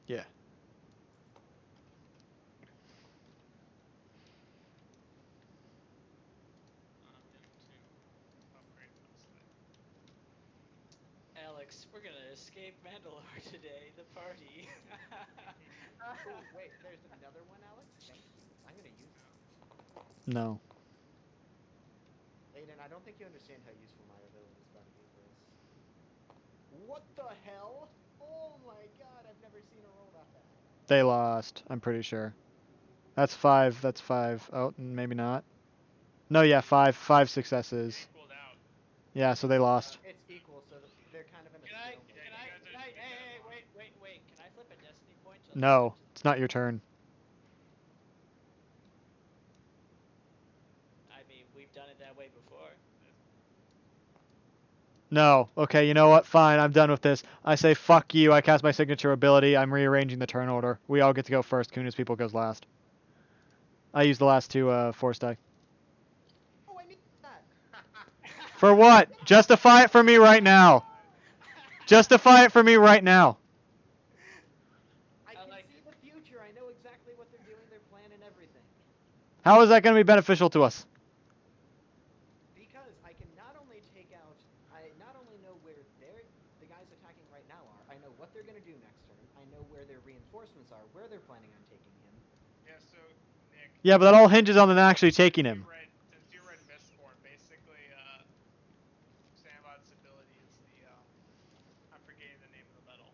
Yeah. I'm going to upgrade my sled. Alex, we're gonna escape Mandalore today. The party. oh wait, there's another one, Alex. Thank you. I'm gonna use Yeah. that. No. Aiden, I don't think you understand how useful my ability is going to be for us. What the hell? Oh my god, I've never seen a roll that bad. They lost. I'm pretty sure. That's 5. That's 5. Oh, maybe not. No, yeah, 5. 5 successes. It equaled out. Yeah, so they lost. It's equal, so they're kind of in a Can I? stalemate. Can Yeah, I? you guys Can are I? just Hey, deadlocked. wait. Can I flip a destiny point? No, it's not your turn. I mean, we've done it that way before. No. Okay, you know what? Fine, I'm done with this. I say fuck you. I cast my signature ability. I'm rearranging the turn order. We all get to go first. Kuna's people goes last. I used the last 2 force die. Oh, I need that. For what? Justify it for me right now. Justify it for me right now. I I can like see it. the future. I know exactly what they're doing, their plan, and everything. How is that going to be beneficial to us? Because I can not only know where the guys attacking right now are. I know what they're gonna do next turn. I know where their reinforcements are, where they're planning on taking him. Yeah, so Nick. Yeah, but that all hinges on them actually taking him. Since you read Mistborn, basically, Sandbot's ability is I'm forgetting the name of the metal.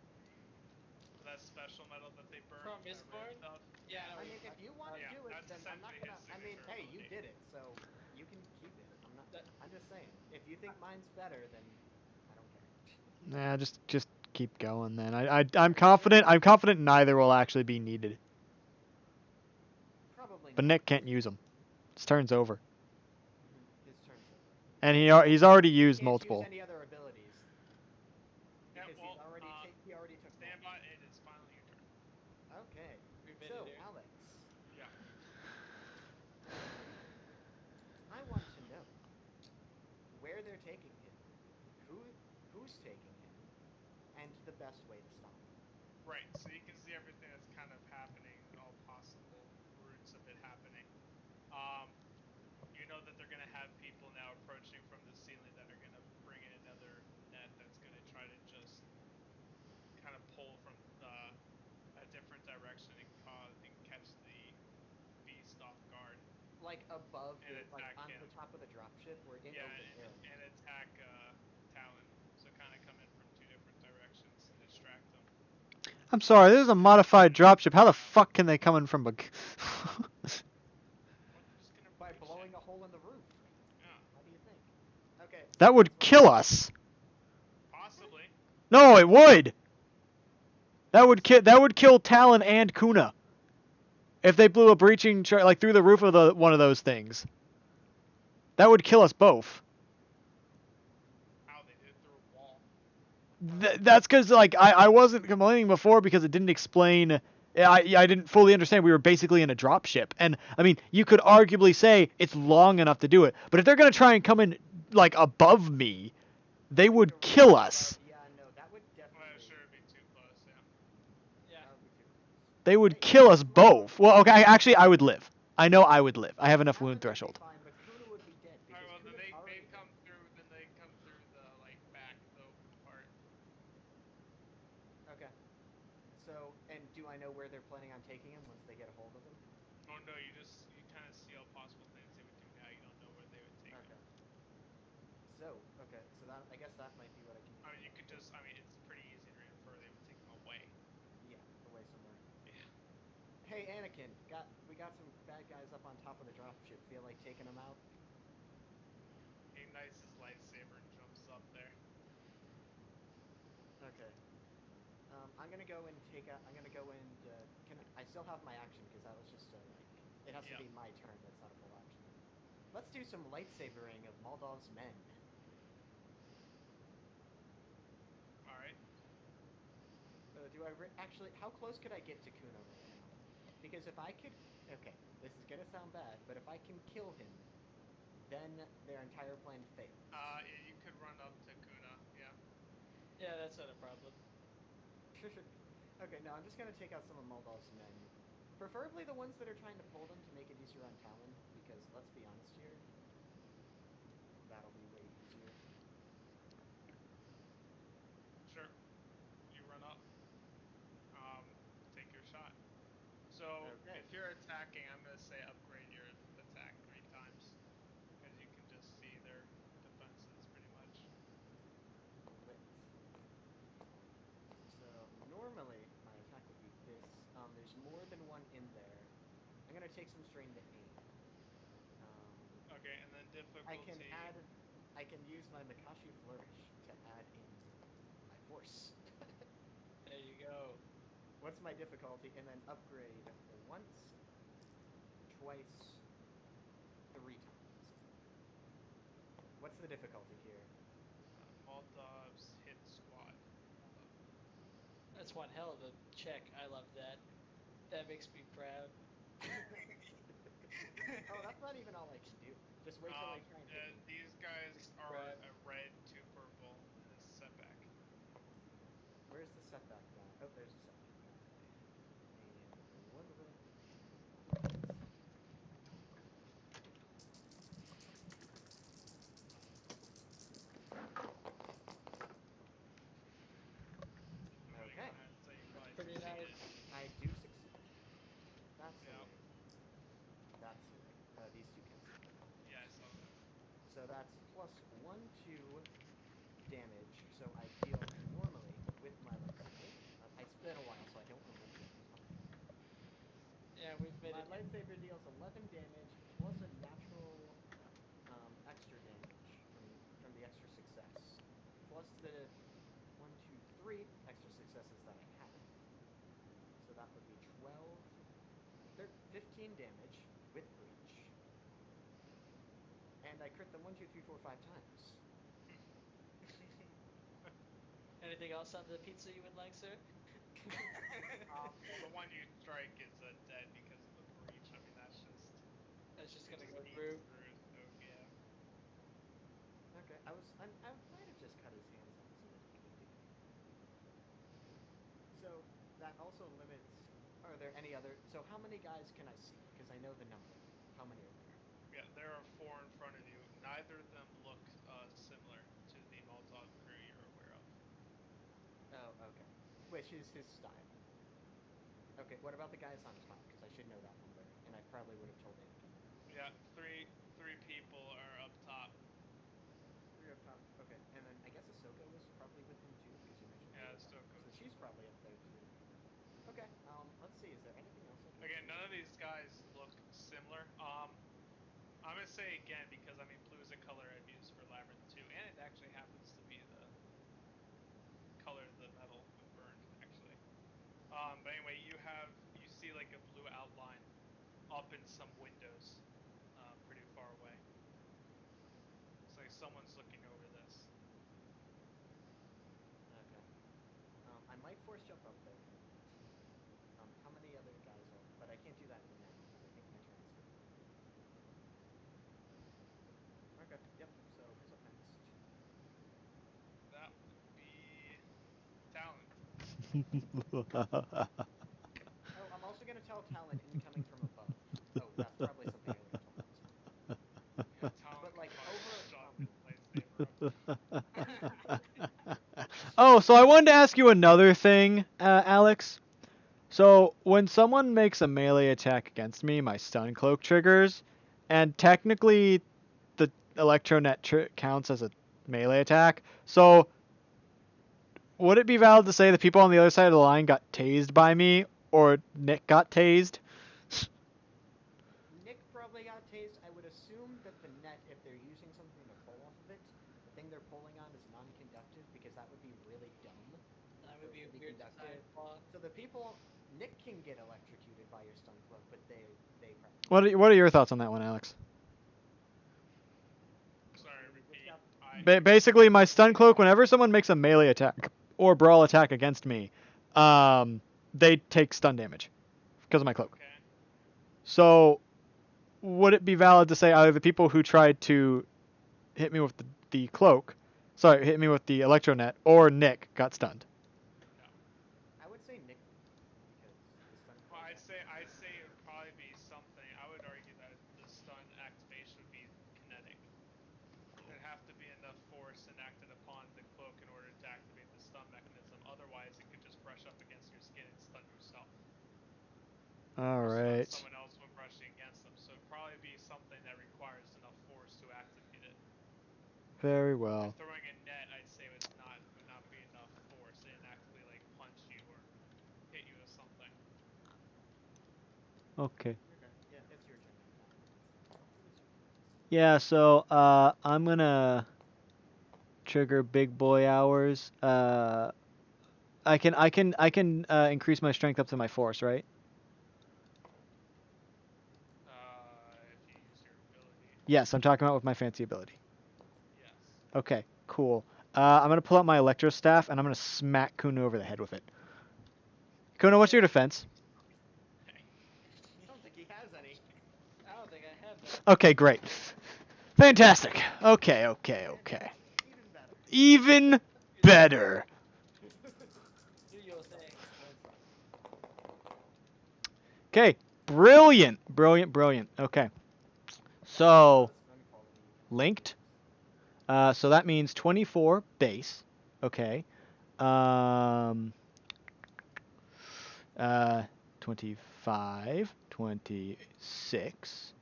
That special metal that they burn. From That rare Mistborn? stuff. Yeah, I know I what mean, you're if you talking want to Yeah, do it, that's then I'm not essentially gonna. his I mean, signature hey, you ability. did it, so you can keep it. I'm just saying. If you think mine's better, then I don't care. Nah, just keep going then. I'm confident. I'm confident neither will actually be needed. Probably But not. Nick can't use them. His turn's over. His turn's over. And he's Also, already he used can't multiple. use any other abilities. Yeah, Because well, he already took one. Sandbot, it is finally your turn. Okay. We made So, it here. Alex, Yeah. I want to know where they're taking him, who's taking him, and the best way to stop them. Right, so you can see everything that's kind of happening, all possible routes of it happening. You know that they're going to have people now approaching from the ceiling that are going to bring in another net that's going to try to just kind of pull from a different direction and catch the beast off guard. Like above And like attack on him. the top of the dropship, or in Yeah, open air. and attack Talon. So kind of come in from 2 different directions and distract them. I'm sorry, this is a modified dropship. How the fuck can they come in from? Well, they're just gonna By breach blowing it. a hole in the roof. Yeah, How do you think? Okay. So That would that's what- kill us. possibly. No, it would. That would kill Talon and Kuna. If they blew a breaching like through the roof of one of those things. That would kill us both. How they did it through a wall. That's because like I wasn't complaining before because it didn't explain. I didn't fully understand we were basically in a drop ship, and I mean you could arguably say it's long enough to do it, but if they're gonna try and come in like above me, they would kill us. Yeah, no, that would definitely. Sure, it'd be too close. Yeah. Yeah. That would be too close. They would Hey, kill us it's my both. Well, okay, actually I would live. I know I would live. I have enough wound Talon would be threshold. fine, but Kuna would be dead because Alright, well then Kuna's already they come through. Then they come through the like back though part. Okay. So, and do I know where they're planning on taking him once they get a hold of him? Oh no, you kind of see all possible things they would do now. You don't know where they would take Okay. him. Okay, so that I guess that might be what I can. I mean, you could just. I mean, it's pretty easy to infer they would take him away. Yeah, away somewhere. Yeah. Hey, Anakin, we got some bad guys up on top of the dropship. Feel like taking them out? He ignites his lightsaber and jumps up there. Okay. I'm gonna go and take out. I'm gonna go and can I still have my action because that was just like it has to be my turn. That's not a full action. Let's do some lightsabering of Moldov's men. All right. Do I actually? How close could I get to Kuna right now? Because if I could, okay, this is gonna sound bad, but if I can kill him, then their entire plan fails. Yeah, you could run up to Kuna. Yeah. Yeah, that's not a problem. Okay, no, I'm just gonna take out some of Moldov's men. Preferably the ones that are trying to pull them to make it easier on Talon, because let's be honest here, that'll be way easier. Sure. You run up. Take your shot. So Okay. if you're attacking, I'm gonna say upgrade your attack 3 times, because you can just see their defenses pretty much. Lit. So normally my attack would be this. There's more than one in there. I'm gonna take some strain to aim. Okay, and then difficulty. I can use my Makashi Flourish to add in my force. There you go. What's my difficulty? And then upgrade once, twice, 3 times. What's the difficulty here? Moldov's hit squad. That's one hell of a check. I love that. That makes me proud. Oh, that's not even all I can do. Just wait till I try and hit me. These guys are Right. a red, 2 purple, and a setback. Where's the setback guy? Oh, there's a setback guy. And one of them. Okay. So you probably Pretty nice. succeeded. I do succeed. That's the Yeah. way. That's the way. These two cancel. Yeah, I saw that. So that's plus 1, 2 damage. So I deal normally with my lightsaber. It's been a while, so I don't remember. Yeah, we've made My it. lightsaber deals 11 damage plus a natural extra damage from the extra success, plus the 1, 2, 3 extra successes that I have. So that would be 12, 15 damage with breach, and I crit them 1, 2, 3, 4, 5 times. Anything else on the pizza you would like, sir? The one you strike is dead because of the breach. I mean, that's just. That's just gonna Just go eats through. Oh yeah. Okay, I might have just cut his hands off so that he couldn't do anything. So that also limits. Are there any other? So how many guys can I see? Because I know the number. How many are there? Yeah, there are 4 in front of you. Neither of them look similar to the Molotov crew you're aware of. Oh, okay. Which is his style. Okay, what about the guys on top? Because I should know that number, and I probably would have told Anakin. Yeah, three people are up top. 3 up top. Okay, and then I guess Ahsoka was probably with him too, because you mentioned. Yeah, Ahsoka. Ahsoka So was she's with probably up there too. Okay. Let's see. Is there anything else? Again, none of these guys look similar. I'm gonna say again because I mean blue is a color I've used for Labyrinth 2, and it actually happens to be the color of the metal when burned, actually. But anyway, you see like a blue outline up in some windows, pretty far away. It's like someone's looking over this. Okay. force jump up there. How many other guys are? But I can't do that in the net because I think my turn is good. Okay. Yep. So who's up next? That would be Talon. Oh, I'm also gonna tell Talon incoming from above. Oh, that's probably something I already told him. Yeah, Talon But, like, can over, shove his lightsaber up. Oh, so I wanted to ask you another thing, Alex. So when someone makes a melee attack against me, my stun cloak triggers, and technically the electronet counts as a melee attack. So would it be valid to say the people on the other side of the line got tased by me, or Nick got tased? Nick probably got tased. I would assume that the net, if they're using something to pull off of it, the thing they're pulling on is non-conductive because that would be really dumb. That for would be it a to weird design conductive. flaw. So the people, Nick can get electrocuted by your stun cloak, but they What are your thoughts on that one, Alex? Sorry, repeat. Basically, my stun cloak, whenever someone makes a melee attack or brawl attack against me, they take stun damage because of my cloak. Okay. So, would it be valid to say either the people who tried to hit me with the cloak, hit me with the electronet, or Nick got stunned? No. I would say Nick because the stun Well, cloak. I'd say it would probably be something. I would argue that the stun activation would be kinetic. There'd have to be enough force enacted upon the cloak in order to activate the stun mechanism. Otherwise, it could just brush up against your skin and stun yourself. All Or right. stun someone else when brushing against them. So it'd probably be something that requires enough force to activate it. Very well. And throwing a net, I'd say would not be enough force. It didn't actually like punch you or hit you with something. Okay. Okay. Yeah, it's your turn now, Talon. It's your turn. Yeah, so I'm gonna trigger big boy hours. I can increase my strength up to my force, right? If you use your ability, Yes, I'm talking about with my fancy ability. yes. Okay, cool. I'm gonna pull out my electro staff and I'm gonna smack Kuno over the head with it. Kuno, what's your defense? I don't think he has any. I don't think I have that. Okay, great. Fantastic. Okay. Fantastic. Even Even better. better. Do your thing. Okay, brilliant. Okay. So, linked. So that means 24 base. Okay. Um, 25, 26,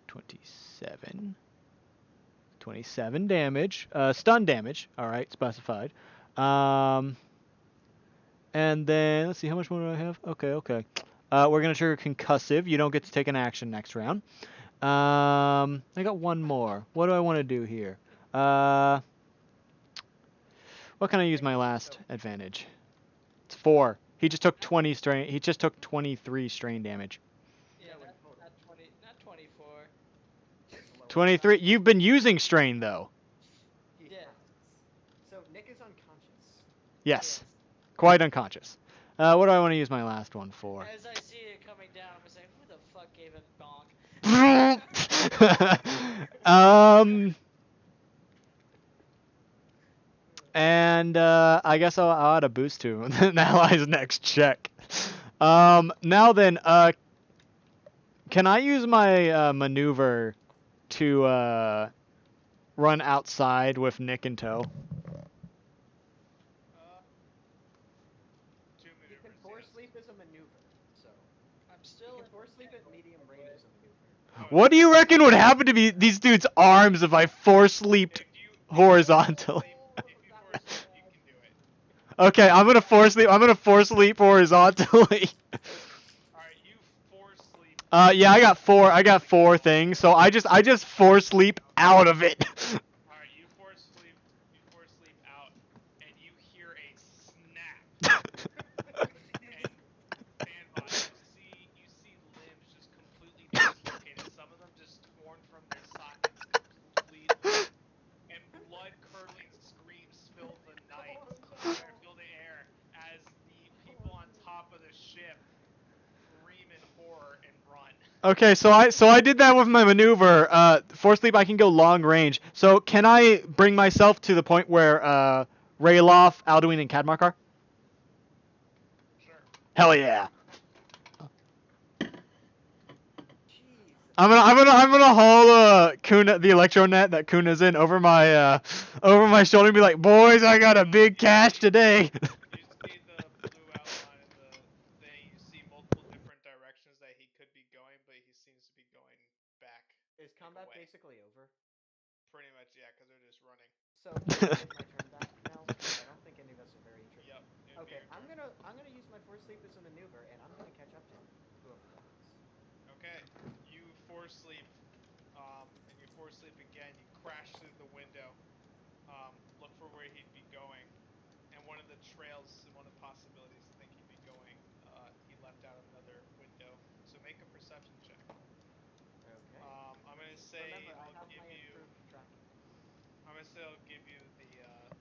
27, 27 damage. Stun damage. All right, specified. And then let's see, how much more do I have? Okay. We're gonna trigger concussive. You don't get to take an action next round. I got one more. What do I want to do here? What can I use my last advantage? It's 4. He just took 20 strain. He just took 23 strain damage. Yeah, No, in not, total. not 20, not 24. It's lower. 23. You've been using strain though. He Yeah. has. So Nick is unconscious. Yes. Quite unconscious. What do I want to use my last one for? As I see it coming down, I'm gonna say, who the fuck gave him bonk? And I guess I'll add a boost to an ally's next check. Now then, can I use my maneuver to run outside with Nick in tow? 2 You maneuvers. can force Yes. sleep as a maneuver. So I'm you still can in force sleep at medium range as a maneuver. What do you reckon would happen to these dudes' arms if I force leaped horizontally? If you force sleep, you can do it. Okay, I'm gonna force leap. I'm gonna force leap horizontally. Alright, you force sleep. Yeah, I got four things, so I just force leap out of it. Alright, you force sleep out, and you hear a snap. And standby, you see limbs just completely dislocated. Some of them just torn from their sockets completely. And blood curdling screams fill the night. Oh, no. Fill the air as Okay, so I did that with my maneuver. Force leap, I can go long range. So can I bring myself to the point where Rayloff, Alduin, and Cadmark are? Sure. Hell yeah! Jesus. I'm gonna haul Kuna, the electro net that Kuna's in, over my shoulder and be like, boys, I got a big cache today. You see the blue outline of the thing. You see multiple different directions that he could be going, but he seems to be going back. Is combat away. basically over? Pretty much, yeah, because they're just running. So can I get my turn back now? Because I don't think any of us are very interested. Yep. it'd be Okay, your I'm turn. gonna use my force sleep as a maneuver, and I'm gonna catch up to him, whoever that is. Okay. You force sleep, and you force sleep again. You crash through the window. Look for where he'd be going, and one of the trails, one of the possibilities to think he'd be going, he left out another window. So make a perception check. Okay. I'm gonna say Remember, I I'll have give my you. improved tracking. I'm gonna say I'll give you the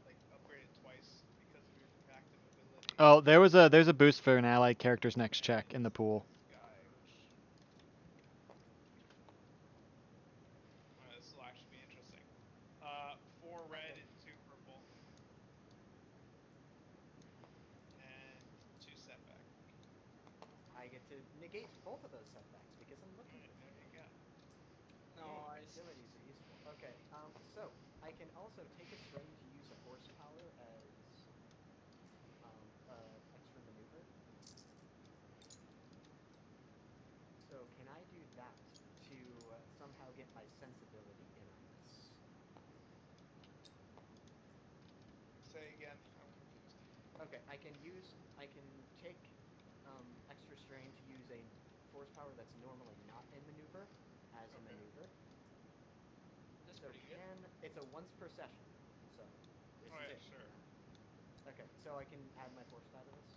like upgrade it twice because of your active ability. Oh, there's a boost for an allied character's next check in the pool. This guy, which this will actually be interesting. 4 red, Okay. 2 purple, and 2 setback. I get to negate both of those setbacks because I'm looking Alright, for there them. you go. Yay, Nice. abilities are useful. Okay, so I can also take a strain to use a force power as extra maneuver. So can I do that to somehow get my sensibility in on this? Say again. I'm confused. Okay, I can take extra strain to use a force power that's normally not in maneuver as a Okay. maneuver. That's So pretty good. it's a once per session. So this Oh is yeah, it. sure. Okay, so I can add my force die to this.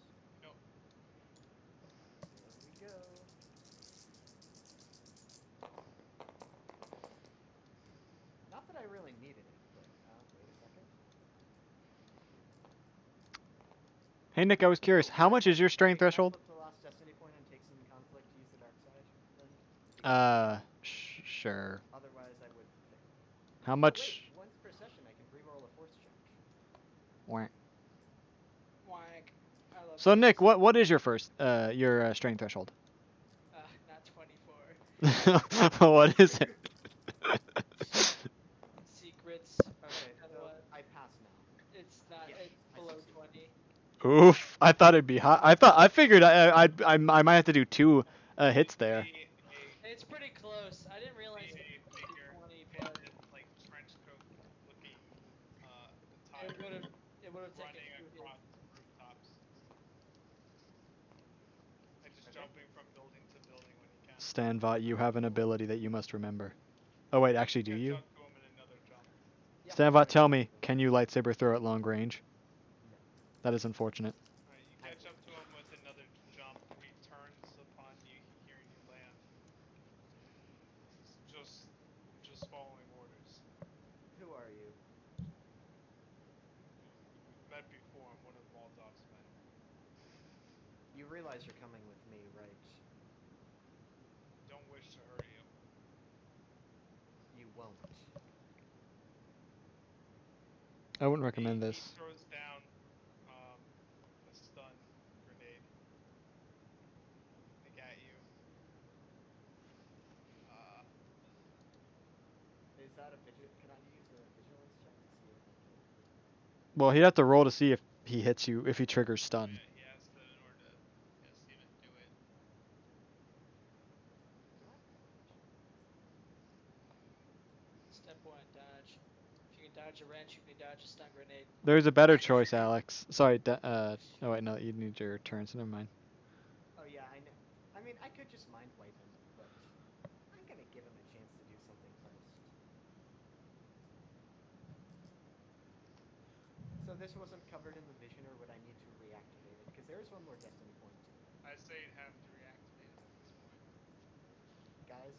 Nope. Here we go. Not that I really needed it, but wait a second. Hey Nick, I was curious, how much is your strain Can I threshold? flip the last destiny point and take some conflict to use the dark side then? Sure. Otherwise I would fail. How Oh wait, much? once per session I can reroll a force check. Wah. Wank. I love So Nick, those. what is your first your strain threshold? Not 24. What is it? Secrets. Okay, Kind so of what? I pass now. It's not. Yes, It's I below succeed. 20. Oof! I thought it'd be hot. I figured I might have to do 2 hits there. See a It's pretty close. I didn't realize see it a was figure 20 in plus. this like trench coat looking It attire would have. It would have taken running 2 across hits. rooftops and just Okay. jumping from building to building when he can. Stanvat, you have an Cool. ability that you must remember. Oh wait, actually, do Catch you? up to him in another jump. Yep, I'm Stanvat, gonna tell catch up me, to him. can you lightsaber throw at long range? No. That is unfortunate. Alright, you I catch up wish. to him with another jump. He turns upon you, hearing you land. Just following orders. Who are you? We've met before. I'm one of Moldov's men. You realize you're coming with me, right? Don't wish to hurt you. You won't. I wouldn't recommend He this. throws down a stun grenade. Like at you. Is that a Can I use a vigilance check to see if I can? Well, he'd have to roll to see if he hits you, if he triggers Oh stun. yeah, he has to in order to see him do it. Do I? Step 1, dodge. If you can dodge a wrench, you can dodge a stun grenade. There's a better choice, Alex. Sorry, oh wait, no, you need your turn, so never mind. Oh yeah, I know. I mean, I could just mind wipe him, but I'm gonna give him a chance to do something first. So this wasn't covered in the vision, or would I need to reactivate it? Because there is one more destiny point too. I say you'd have to reactivate it at this point. Guys,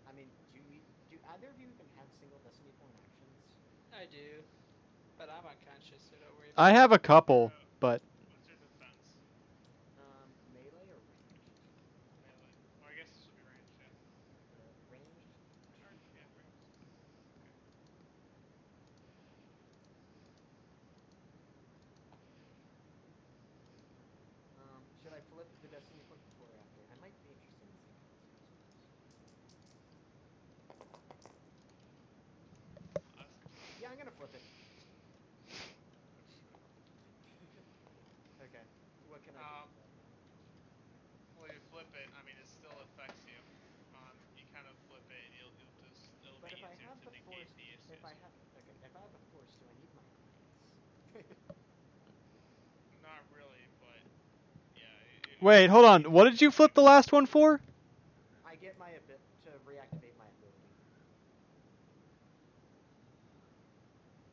I mean, do either of you even have single destiny point actions? I do, but I'm unconscious, so don't worry I about have a couple, but What's your defense? Melee or ranged? Melee. Or I guess this would be ranged, yeah. flip it. Okay. What can I do with that now? Well, you flip it. I mean, it still affects you. You kind of flip it, and it'll But be if I easier have to the negate force, the issues. if I have a force, do I need my grenades? Not really, but yeah. Wait, hold on. What did you flip the last one for? I get my to reactivate my ability.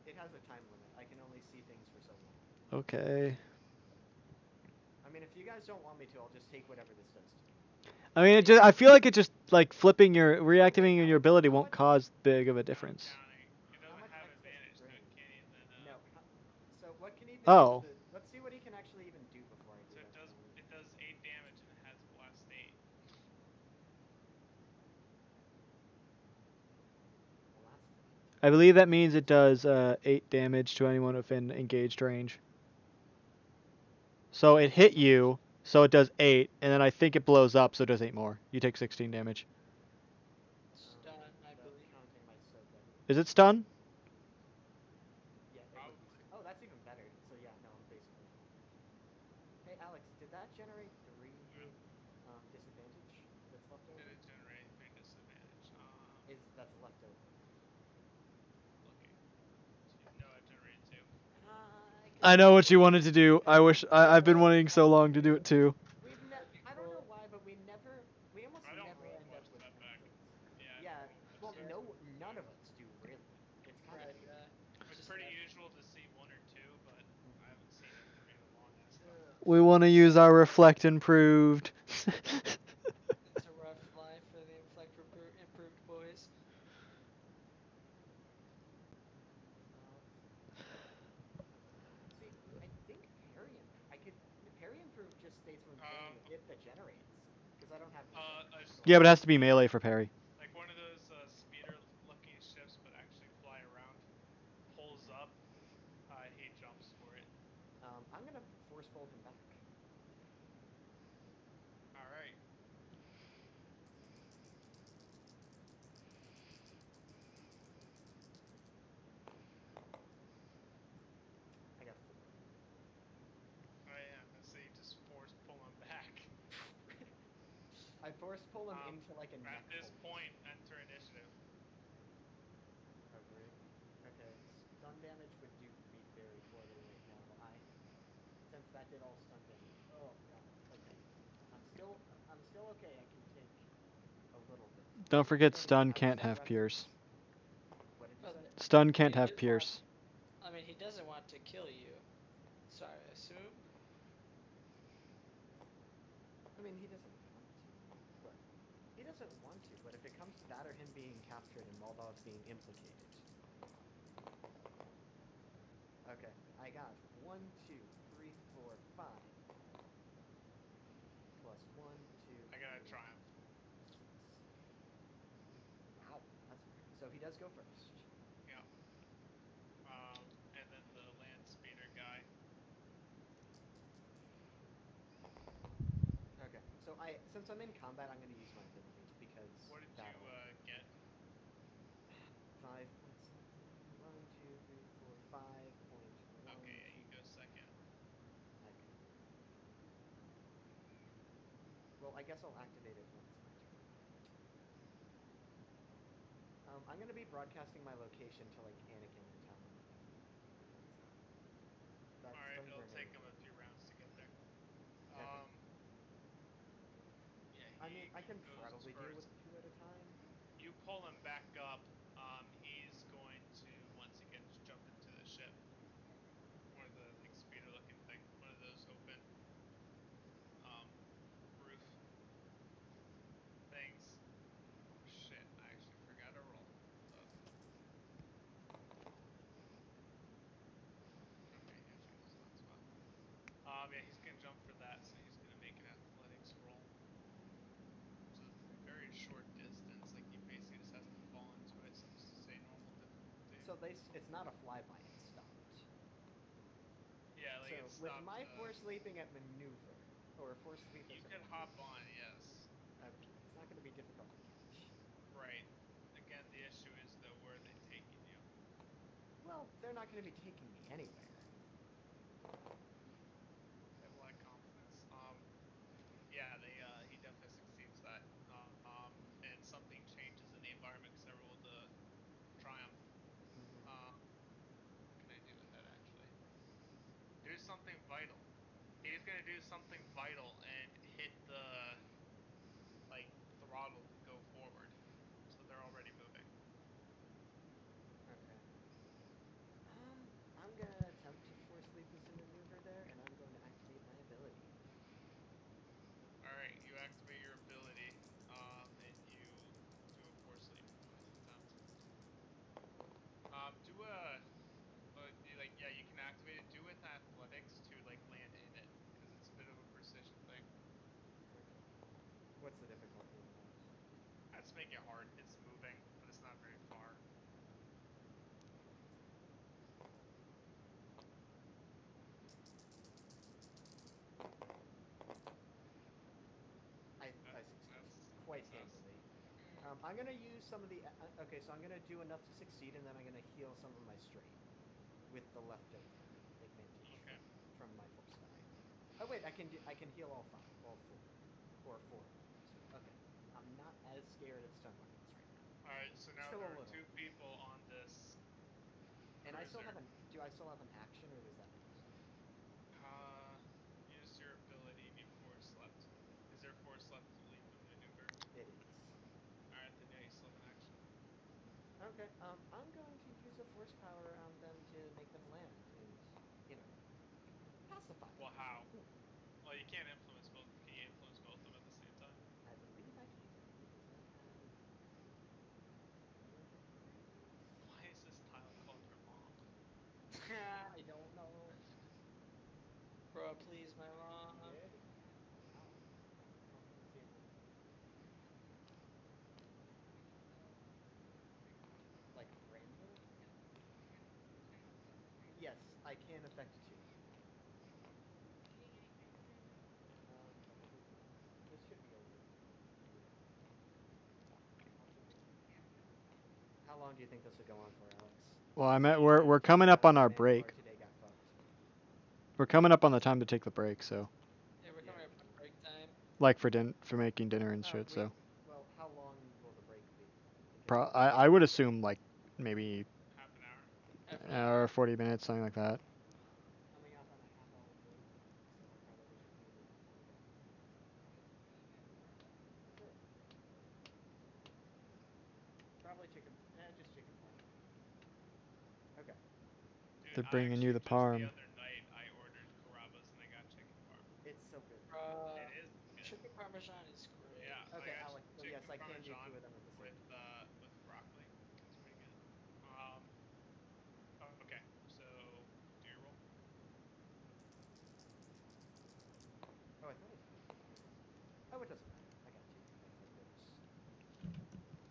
It has a time limit. I can only see things for so long. Okay. I mean, if you guys don't want me to, I'll just take whatever this does to me. I mean, I feel like it just like reactivating your ability won't cause big of a difference. Counting. It How doesn't much have excess advantage to it, range? can you? Then No. So what can even Oh. do let's see what he can actually even do before I do so that. it does 8 damage and it has blast 8. Blast. I believe that means it does 8 damage to anyone within engaged range. So it hit you, so it does 8, and then I think it blows up, so it does 8 more. You take 16 damage. Stun, I believe. Counting my soak weapon. Is it stun? Yeah, it would be. Oh, that's even better. So yeah, no, I'm basically. Hey Alex, did that generate 3 disadvantage that's left over? Did it generate 3 disadvantage? That's left over? Looking. No, it generated 2. I know what you wanted to do. I've been wanting so long to do it too. I don't know why, but we almost I don't never roll end much up with that back. penalties. Yeah, well, none of us do really. It's kind of It's pretty usual to see 1 or 2, but I haven't seen it in a long ass time. We want to use our reflect improved. It's a rough life for the Inflect improved boys. See, I think parry improve just states when playing a hit that generates, because I don't have. Yeah, but it has to be melee for parry. Like one of those speeder-looking ships, but actually fly around, pulls up. He jumps for it. I'm gonna force pull him back. All right. I got 4. Oh yeah, so you just force pull him back. I force pull him into like a neck. At this point, enter initiative. Okay, stun damage would do me very poorly right now. Since that did all stun damage. Oh god. Okay. I'm still okay. I can take a little bit. Don't forget stun can't have pierce. What did you say? Stun can't have pierce. I mean, he doesn't want to kill you. So I assume. I mean, he doesn't want to. But he doesn't want to. But if it comes to that or him being captured and Moldov's being implicated. Okay, I got 1, 2, 3, 4, 5. Plus 1, 2. I got a triumph. 6. Wow, so he does go first. Yeah. And then the land speeder guy. Okay, so since I'm in combat, I'm going to use my abilities because. What did you get? 5 points. 1, 2, 3, 4, 5.1. Okay, yeah, you go second. Okay. Well, I guess I'll activate it once my turn. I'm going to be broadcasting my location to like Anakin and Talon. Alright, it'll take him a few rounds to get there. I mean, I can probably deal with 2 at a time. You pull him back up. He's going to, once he gets jump into the ship, one of the like speeder looking thing, one of those open roof things. Shit, I actually forgot to roll. Okay, actually was not spot. Yeah, he's gonna jump for that, so he's gonna make an athletics roll. Which is a very short distance, like he basically just has to fall into it, so just say normal difficulty. So it's not a flyby, it's stopped. Yeah, like so it's stopped. With my force leaping at maneuver, or force leap. You can hop on, yes. Okay, it's not going to be difficult to catch. Right. Again, the issue is though, where are they taking you? Well, Well, they're not going to be taking me anywhere. Have a lot of confidence. Yeah, he definitely succeeds that. And something changes in the environment because they're able to triumph. What can I do with that actually? Do something vital. He's gonna do something vital and hit the like throttle to go forward, so they're already moving. Okay. I'm gonna attempt to force leap as a maneuver there, and I'm going to activate my ability. All right, you activate your ability, and you do a force leap attempt. Do a like yeah, you can activate it. Do with athletics to like land in it, because it's a bit of a precision thing. Okay. What's the difficulty of that? That's making it hard. It's moving, but it's not very far. I succeed That's quite success. handily. I'm gonna use some of the. Okay, so I'm gonna do enough to succeed, and then I'm gonna heal some of my strain with the leftover advantage Okay. from my force die. Oh wait, I can heal all five, all four, or four. Okay, I'm not as scared of stun weapons right now. All right, so now Still there a are little. two people on this And I still cruiser. have an. Do I still have an action, or does that end? Use your ability and you force left. Is there force left to leap and maneuver? It is. All right, then yeah, you still have an action. Okay. I'm going to use a force power on them to make them land, and pacify them. Well, how? Well, you can't influence both. Can you influence both of them at the same time? I believe I can because I have. Why is this tile called your mom? I don't know. Bro, please, my mom. Good. Wow. Like random? Yes, I can affect two. This should be over. How long do you think this will go on for, Alex? Well, we're coming up on our break. Today got fucked. We're coming up on the time to take the break, so Yeah, we're coming up on break time. like for making dinner and shit. So Well, how long will the break be? I would assume like maybe Half an hour. Half an an hour or hour. 40 minutes, something like that. Coming up on a half-hour break, so I probably should be able to time it out. Sure. Probably just chicken parm. Okay. Dude, They're I bringing you actually the just the parm. other night I ordered Carrabba's and I got chicken parm. It's so good. It is good. Chicken parmesan is great. Yeah, Okay, I got Alex. Well, chicken yes, I can do parmesan two of them at the same time. with broccoli. It's pretty good. Okay, so do your roll. Oh, I thought I did. Oh, it doesn't matter. I got two.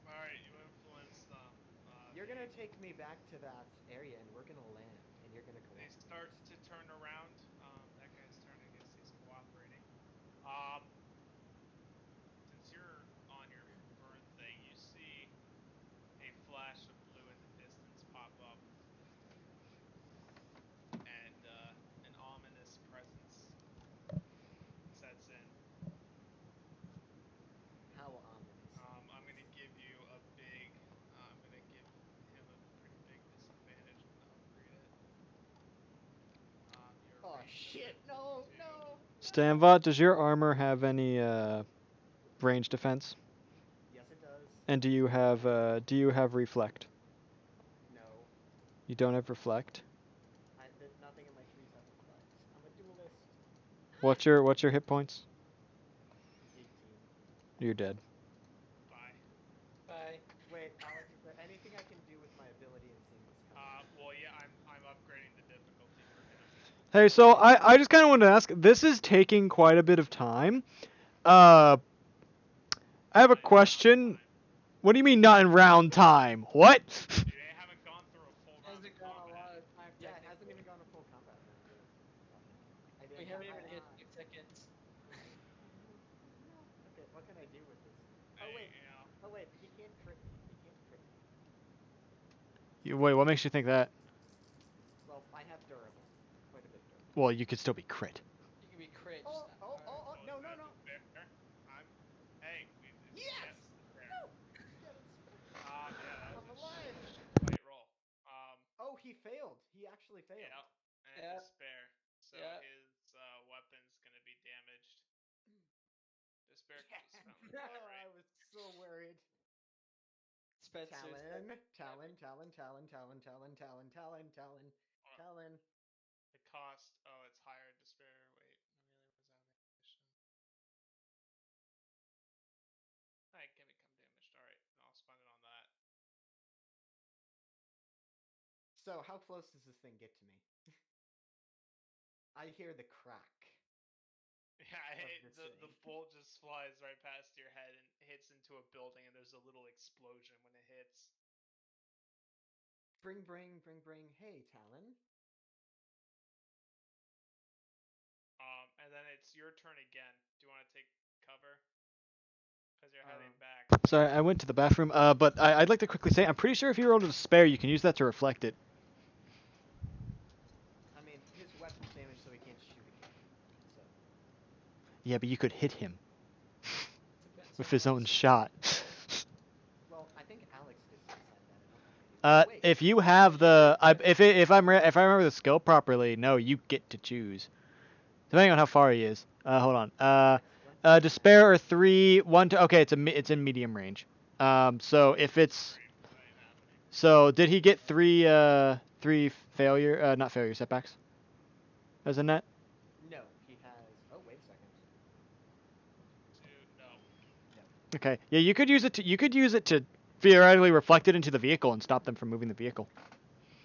All right, you influence them. You're gonna take me back to that area, and we're gonna land, and you're gonna They cooperate. start to turn around. That guy's turn. I guess he's cooperating. Um, since you're on your burn thing, you see a flash of blue in the distance pop up, and an ominous presence sets in. How ominous. I'm gonna give you a big. I'm gonna give him a pretty big disadvantage. I'm gonna upgrade it. Your Oh range shit! defense is No, 2. no. Stanvat, does your armor have any range defense? Yes, it does. And do you have reflect? No. You don't have reflect. Nothing in my trees have reflect. I'm a duelist. What's your hit points? 18. You're dead. Bye. Bye. Wait, Alex, is there anything I can do with my ability in seeing this coming? Well, yeah, I'm upgrading the difficulty for him. Hey, so I just kind of wanted to ask. This is taking quite a bit of time. I have a question. What do you mean not in round time? What? They haven't gone through a full round of Hasn't gone a combat. lot of time. Yeah, it hasn't technically. even gone to full combat round yet. We haven't even hit 6 seconds. No. Okay, what can I do with this? Hey, Oh wait. you know, Oh wait, he can't crit me. He can't crit me. Wait, what makes you think that? Well, you could still be crit. You can be crit. Oh, Just not oh, hard. oh, oh, no, no, that's no. fair. I'm. Hey, it's Yes! fair. No! Damn it, Yeah, that I'm was a alive. shit fight roll. Oh, he failed. He actually failed. Yeah, and Yeah. despair. So Yeah. his weapon's gonna be damaged. Despair can be spent Yeah. with that, Oh, I right? was so worried. Spencer's Talon, damage. Talon, Talon, Talon, Talon, Talon, Talon, Talon, Talon, Well, Talon. the cost. Oh, it's higher. Despair. Wait, really was out of ammunition. I can become damaged. All right, I'll spend it on that. So, how close does this thing get to me? I hear the crack. Yeah, this the thing. bolt just flies right past your head and hits into a building, and there's a little explosion when it hits. Bring, bring, bring, bring. Hey, Talon. And then it's your turn again. Do you want to take cover? Because you're heading Um, back. Sorry, I went to the bathroom. But I'd like to quickly say, I'm pretty sure if you roll to despair, you can use that to reflect it. I mean, his weapon's damaged, so he can't shoot again. So, Yeah, but you could hit him Depends with on his what own he's shot. well, I think Alex gets to decide that. I don't think I do. Oh, wait. If you have the, if if I remember the skill properly, no, you get to choose, depending on how far he is. Hold on. Alex, run through the Despair or 3, 1, 2. Okay, it's in medium range. So if it's, That ain't happening. so did he get three failure, not failure setbacks as a net? No, he has. Oh, wait a second. No. No. Okay, yeah, you could use it to theoretically reflect it into the vehicle and stop them from moving the vehicle.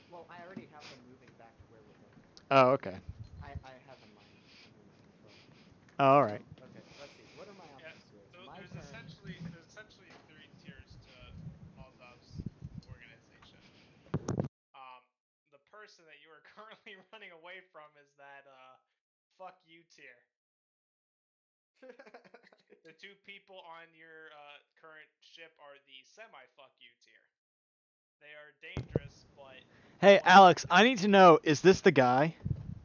Well, I already have them moving back to where we're going. Oh, okay. I have a mind under my control. Oh, all right. Okay, let's see. What are my Yeah. options here? It's So my turn. there's essentially three tiers to Molotov's organization. The person that you are currently running away from is that fuck you tier. The two people on your current ship are the semi fuck you tier. They are dangerous, but Hey, one of Alex, I need to know, is this the guy?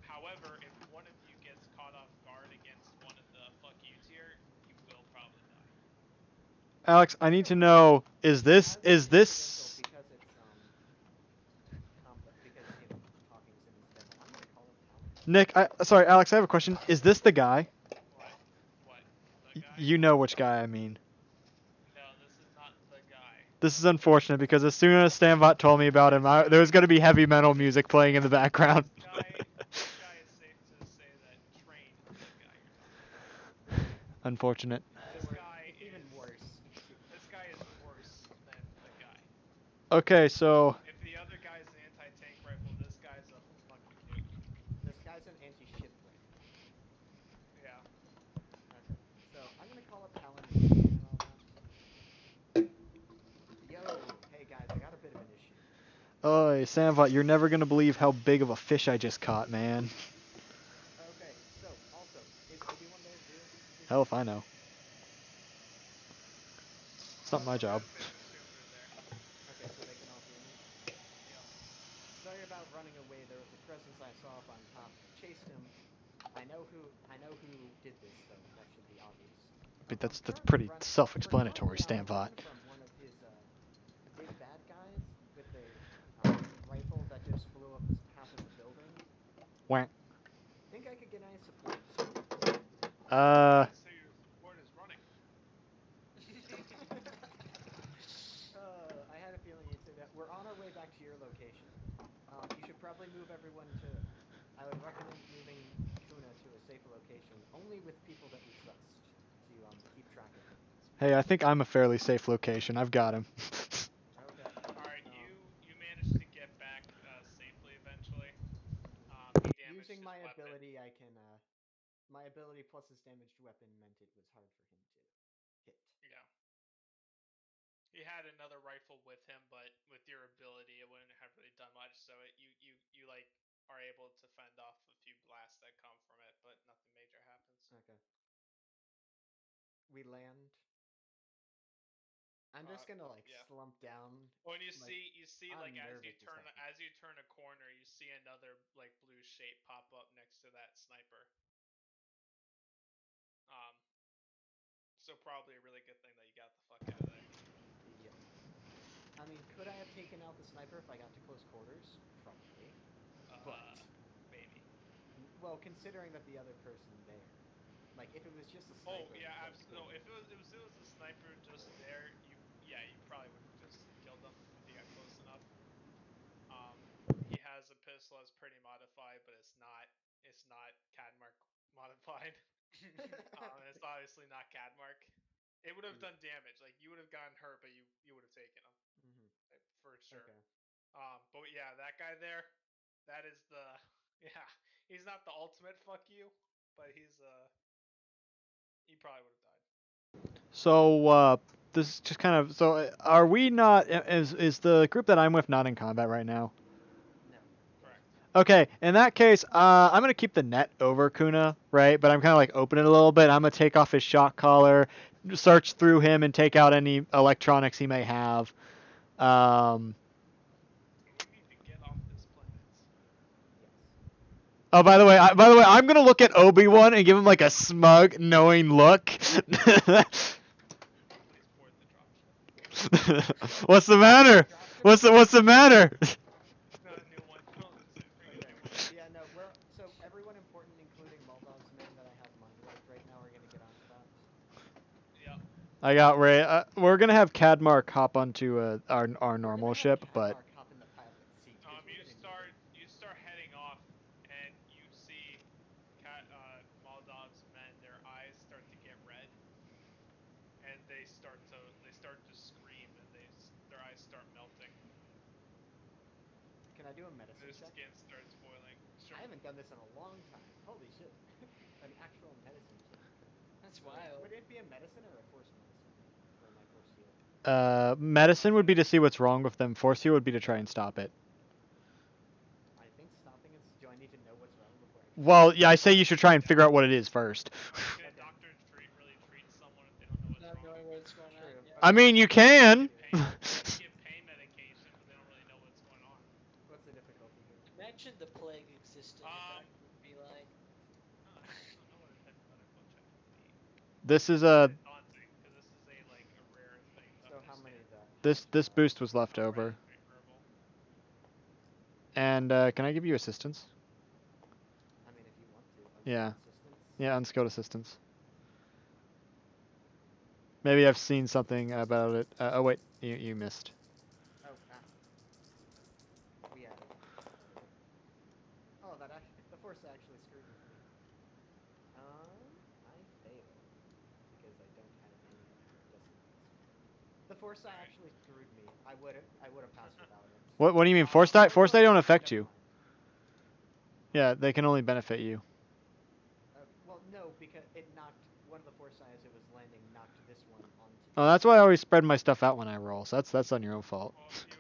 however, if one of you gets caught off guard against one of the fuck you tier, you will probably die. Alex, I need to know, is As is an incidental, this because it's because talking's an incidental. I'm gonna call up Talon. Nick? Sorry, Alex, I have a question. Is this the guy? What? What? The guy? You know which guy I mean. No, this is not the guy. This is unfortunate because as soon as Stambot told me about him, there was going to be heavy metal music playing in the background. This guy is safe to say that Train is the guy you're talking about. Unfortunate. So This we're guy even is worse. this guy is worse than the guy. Okay, so If the other guy's an anti-tank rifle, this guy's a fucking nuke. This guy's an anti-ship rifle. Yeah. Okay, so I'm gonna call up Talon and explain all that. Yo, hey guys, I got a bit of an issue. oh, Stambot, you're never going to believe how big of a fish I just caught, man. Okay, so also, is Obi-Wan there too? Hell if I know. It's not my job. I've assumed they're there. Okay, so they can all hear me. Yep. Sorry about running away. There was a presence I saw up on top. Chased him. I know who did this though. That should be obvious. But I'm that's currently pretty run. self-explanatory, We're currently on a Stambot. run from one of his big bad guys with a rifle that just blew up half of a building. Whack. Think I could get any support? Uh, So your support is running. I had a feeling you'd say that. We're on our way back to your location. You should probably move everyone to. I would recommend moving Kuna to a safer location, only with people that we trust, to keep track of him. hey, I think I'm a fairly safe location. I've got him. Okay. All right, you managed to get back safely eventually. He damaged Using his my weapon. ability, I can. My ability plus his damaged weapon meant it was hard for him to hit. Yeah. He had another rifle with him, but with your ability, it wouldn't have really done much. So you like are able to fend off a few blasts that come from it, but nothing major happens. Okay. We land. I'm just gonna like yeah. slump down. When you like, see I'm like nervous as heck. as you turn a corner, you see another like blue shape pop up next to that sniper. So probably a really good thing that you got the fuck out of there. Yep. I mean, could I have taken out the sniper if I got to close quarters? Probably. But Maybe. well, considering that the other person there, like if it was just a Oh sniper. yeah, in close absolutely. No, if quarters- it was a sniper just there, you probably would have just killed him if you got close enough. He has a pistol that's pretty modified, but it's not Cadmark modified. It's obviously not Cadmark. It would have done damage. Like you would have gotten hurt, but you would have taken him for sure. Okay. But yeah, that guy there, that is the yeah. He's not the ultimate fuck you, but he probably would have died. So this is just kind of so. Are we not? Is the group that I'm with not in combat right now? No. Correct. Okay, in that case, I'm gonna keep the net over Kuna, right? But I'm kind of like open it a little bit. I'm gonna take off his shock collar, search through him, and take out any electronics he may have. Um, We need to get off this planet. Yes. oh, by the way, I'm gonna look at Obi-Wan and give him like a smug, knowing look. Please board the dropship. What's the matter? What's the matter? Not a new one. No, bring a Okay. new one. Yeah. No. Well. So everyone important, including Moldov's men that I have mind wiped right now, are gonna get onto that. Yep. I got Ray. We're gonna have Cadmark hop onto our We're normal gonna have ship, but Cadmark hop in the pilot seat. 'Cause we're gonna need it. You start heading off, and you see Moldov's men. Their eyes start to get red, and they start to scream, and their eyes start melting. Can I do a medicine Their check? skin starts boiling. Sure. I haven't done this in a long time. Holy shit! An actual medicine check. That's wild. Would it be a medicine or a force medicine for my force heal? medicine would be to see what's wrong with them. Force heal would be to try and stop it. I think stopping it. Do I need to know what's wrong before I? Well, yeah, I say you should try and figure out what it is first. Can a doctor really treat someone if they don't know what's Not wrong? knowing what's going on. True. Yeah. I mean, you can. They give pain medication, but they don't really know what's going on. What's the difficulty here? Imagine the plague existed. What would be like. I don't know what a type of medical check would be. This is Daunting, because this is a rare thing. So how many of that? this boost was left Right, over. herbal. And can I give you assistance? I mean, if you want to. Yeah. Assistance. Yeah, unskilled assistance. Maybe I've seen something about it. Oh wait, you missed. Oh, we added. Oh, that actually, the force actually screwed with me. I failed because I don't have any decimals. The force actually screwed me. I would have passed without it. What do you mean? Force die? Force die don't affect Never you. mind. Yeah, they can only benefit you. Well, no, because it knocked one of the force eyes. It was landing knocked this one onto. Oh, that's why I always spread my stuff out when I roll. So that's on your own fault. Well, if you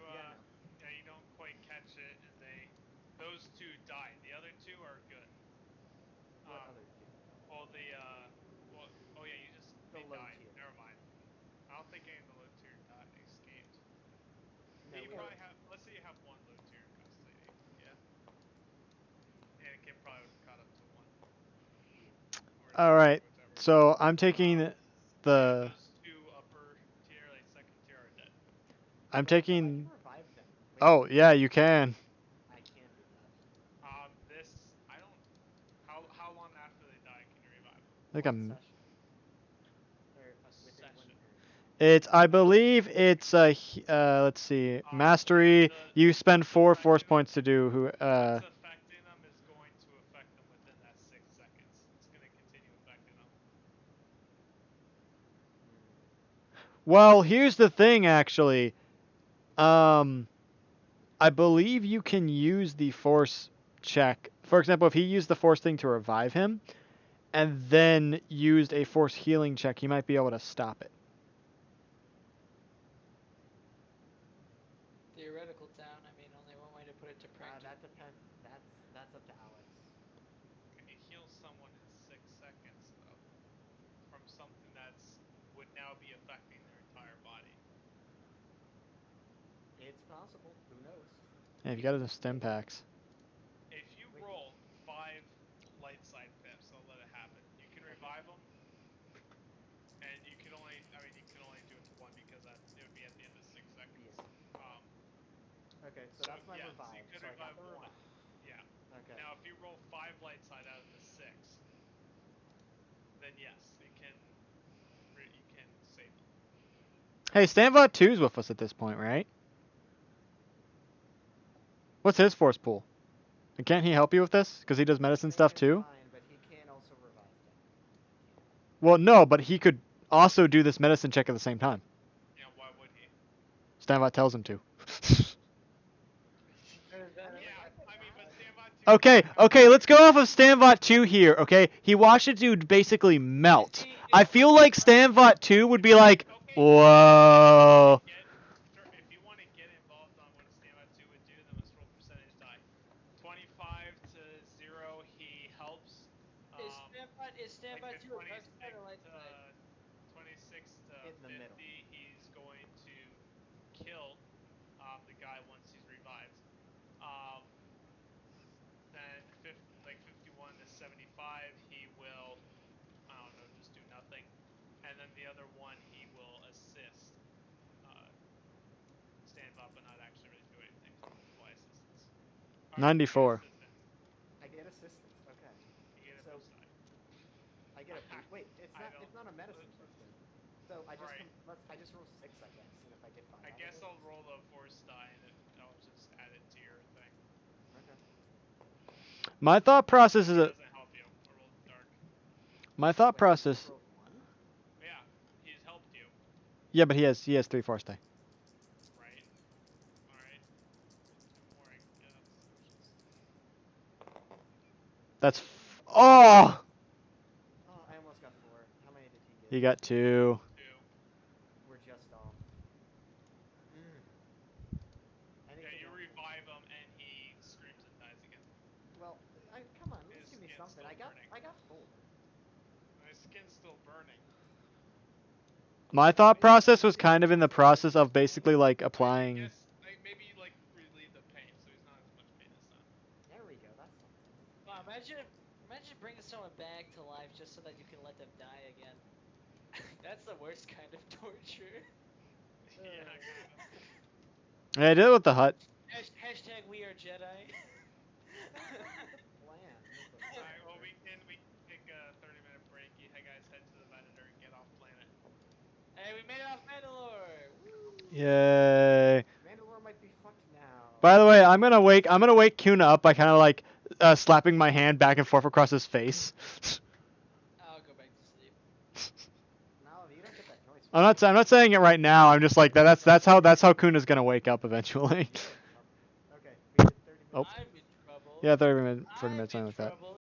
you don't quite catch it, and those two died. The other two are good. What other two? Well, oh yeah, they low died. tier. Never mind. I don't think any of the low tier escaped. No, You probably have. Let's say you have one low tier in custody. Yeah. And it can probably have caught up to one. All right. Whichever. So I'm taking And the. those two upper tier, second tier, are dead. I'm I taking. can revive them. Wait, Oh yeah, you can. I can do that. I don't. How long after they die can you revive them? I think One I'm. session. Or within one Session. turn. I believe it's let's see, mastery. You spend 4 force points to do What's affecting them is going to affect them within that 6 seconds. It's going to continue affecting them. Well, here's the thing, actually. I believe you can use the force check. For example, if he used the force thing to revive him, and then used a force healing check, he might be able to stop it. Theoretical down. I mean, only one way to put it to practice. That depends. That's up to Alex. Can you heal someone in 6 seconds, though? From something would now be affecting their entire body. It's possible. Who knows? Yeah, if you got enough stem packs. If you roll 5 light side pips, I'll let it happen. You can revive them, and you can only do it to one because it would be at the end of 6 seconds. Okay, so that's my yeah, revive. So you could So I got revive the one. revive. Yeah. Okay. Now, if you roll 5 light side out of the 6, then yes, you can save them. Hey, Stanbot 2's with us at this point, right? What's his force pool? And can't he help you with this? Because he does medicine stuff It's too? fine, but he can also revive them. Well, no, but he could also do this medicine check at the same time. Yeah, why would he? Stanbot tells him to. Yeah, I mean, but Stanbot 2... Okay, let's go off of Stanbot 2 here, okay? He watched a dude basically melt. I feel like Stanbot 2 would be like, whoa. If you want to get involved on what a Stanbot 2 would do, then let's roll percentage die. 25 to 0, he helps. Is Stanbot 2 a dark side or light side? 26 to In the 50, middle. he's going to kill the guy once he's revived. Then 51 to 75, he will, I don't know, just do nothing. And then the other one, he will assist. Stand up but not actually really do anything. Why assistance? 94. I get assistance. Okay. You get a So- boost die. I get a wait. It's not a medicine check then. So I just Right. I just roll 6, I guess, and if I get 5. I guess I'll roll a force die and I'll just add it to your thing. Okay. My thought process is It a, doesn't help you. I rolled dark. my thought Wait, process. you just rolled 1? Yeah, he's helped you. Yeah, but he has 3 force die. Right. Alright. 2 more, I guess. That's oh. Oh, I almost got 4. How many did he get? He got 2. 2. We're just off. Yeah, you revive him and he screams and dies again. Well, come on, His let's give me skin's something. still I got burning. 4. His skin's still burning. My thought process was kind of in the process of basically like applying. I guess, maybe relieve the pain so he's not as much pain this time. There we go. That's something. Wow, imagine bringing someone back to life just so that you can let them die again. That's the worst kind of torture. Yeah, kind of. Yeah, I did it with the hut. Hashtag we are Jedi. Plan. Alright, well we can take a 30-minute break. You guys head to the Venator and get off planet. Hey, we made it off Mandalore! Woo! Yay. Mandalore might be fucked now. By the way, I'm gonna wake Kuna up by kind of like slapping my hand back and forth across his face. I'll go back to sleep. No, you don't get that noise. I'm not saying it right now. I'm just like that's how Kuna's gonna wake up eventually. Okay, we did 30 minutes. Oh. I'm in trouble. Yeah, 30 minutes, 40 I'm minutes, in something like that. trouble.